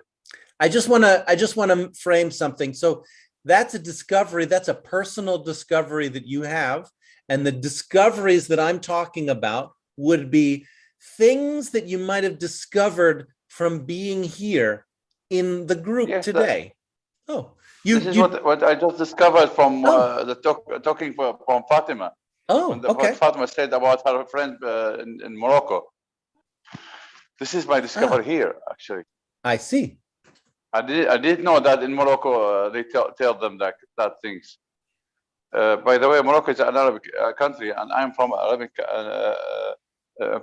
I just want to frame something. So that's a discovery. That's a personal discovery that you have, and the discoveries that I'm talking about would be things that you might have discovered from being here in the group today. This is what I just discovered from talking from Fatima. What Fatima said about her friend in Morocco. This is my discovery here, actually. I see. I didn't know that in Morocco they tell them that things. By the way, Morocco is an Arabic country, and I'm from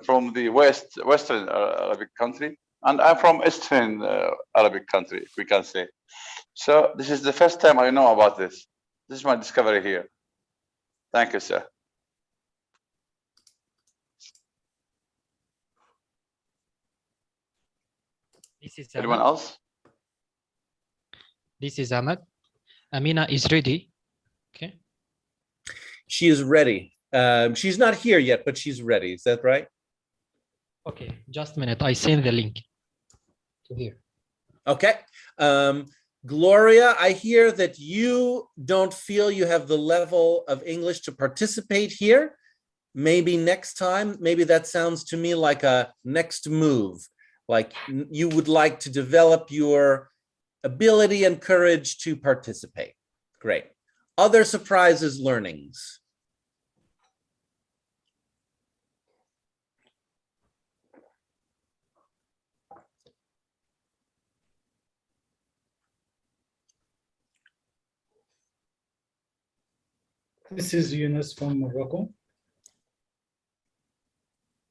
from the Western Arabic country, and I'm from Eastern Arabic country, if we can say. So this is the first time I know about this. This is my discovery here. Thank you, sir. This is anyone else? This is Ahmad. Amina is ready. Okay. She is ready. She's not here yet, but she's ready. Is that right? Okay, just a minute. I send the link to here. Okay. Gloria, I hear that you don't feel you have the level of English to participate here. Maybe next time, maybe that sounds to me like a next move, like you would like to develop your ability and courage to participate. Great. Other surprises, learnings. This is Yunus from Morocco.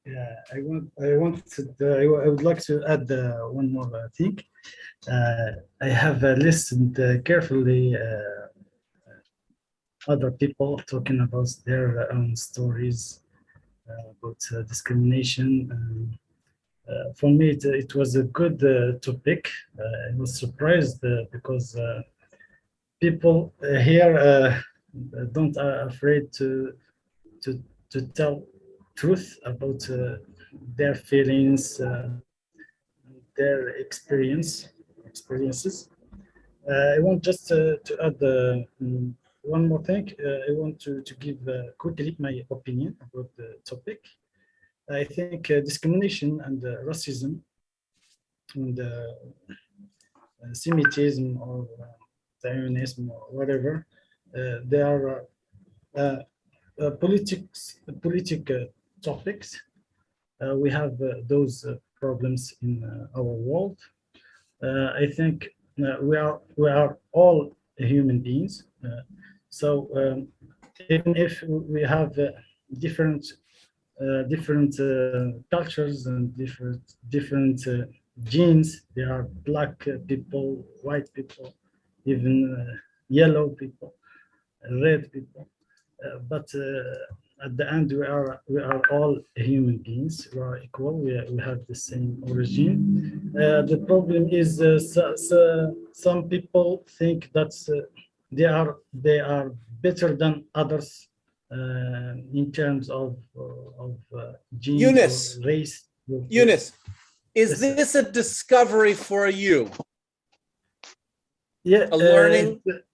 Yeah, I would like to add one more thing. I have listened carefully other people talking about their own stories about discrimination. For me, it was a good topic. I was surprised because people here don't are afraid to tell truth about their feelings, their experiences. I want just to add one more thing. I want to give quickly my opinion about the topic. I think discrimination and racism and Semitism or Zionism or whatever, they are political topics. We have those problems in our world. I think we are all human beings. So even if we have different cultures and different genes, there are black people, white people, even yellow people, red people. But at the end, we are all human beings. We are equal. We have the same origin. The problem is some people think that they are better than others in terms of genes Yunus, or race. Yunus, is this a discovery for you? Yeah, a learning. It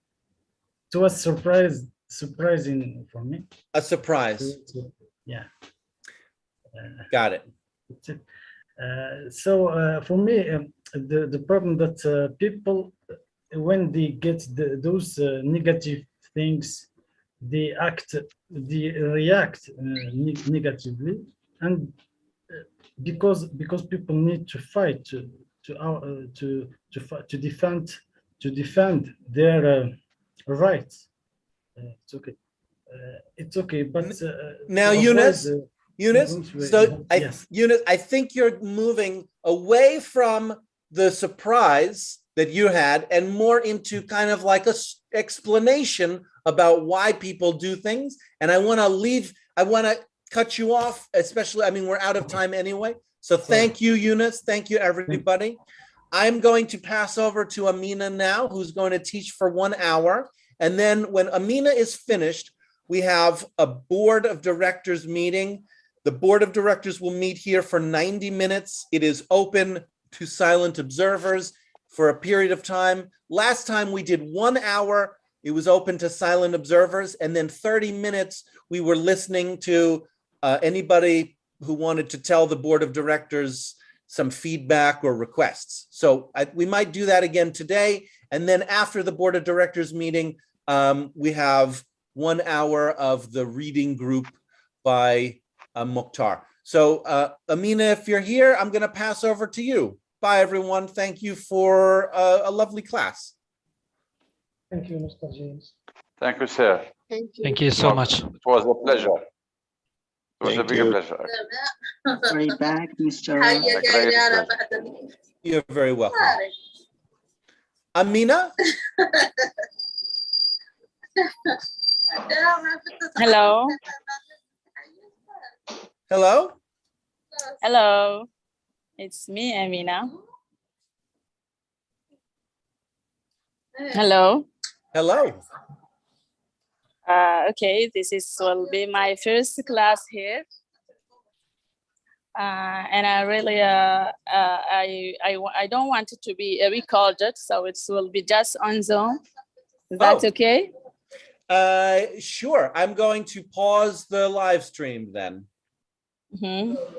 was surprising for me. A surprise. Yeah. Got it. So for me, the problem that people, when they get those negative things, they react negatively, and because people need to fight to defend their rights. It's okay. It's okay, but now, Yunus, so Yunus, I think you're moving away from the surprise that you had and more into kind of like a explanation about why people do things. And I want to cut you off, especially, I mean, we're out of time anyway. So thank you, Eunice. Thank you, everybody. I'm going to pass over to Amina now, who's going to teach for 1 hour. And then when Amina is finished, we have a board of directors meeting. The board of directors will meet here for 90 minutes. It is open to silent observers for a period of time. Last time we did 1 hour, it was open to silent observers. And then 30 minutes, we were listening to anybody who wanted to tell the board of directors some feedback or requests. So we might do that again today. And then after the board of directors meeting, we have 1 hour of the reading group by Mukhtar. So Amina, if you're here, I'm gonna pass over to you. Bye everyone, thank you for a lovely class. Thank you, Mr. James. Thank you, sir. Thank you so much. It was a pleasure. It was a Thank big you. pleasure. Right back, Mr. A great pleasure. You're very welcome. Amina? Hello. Hello? Hello. It's me, Amina. Hello. Hello. Okay, will be my first class here. And I really, I don't want it to be recorded, so it will be just on Zoom. Is that okay? Sure, I'm going to pause the live stream then. Mm-hmm.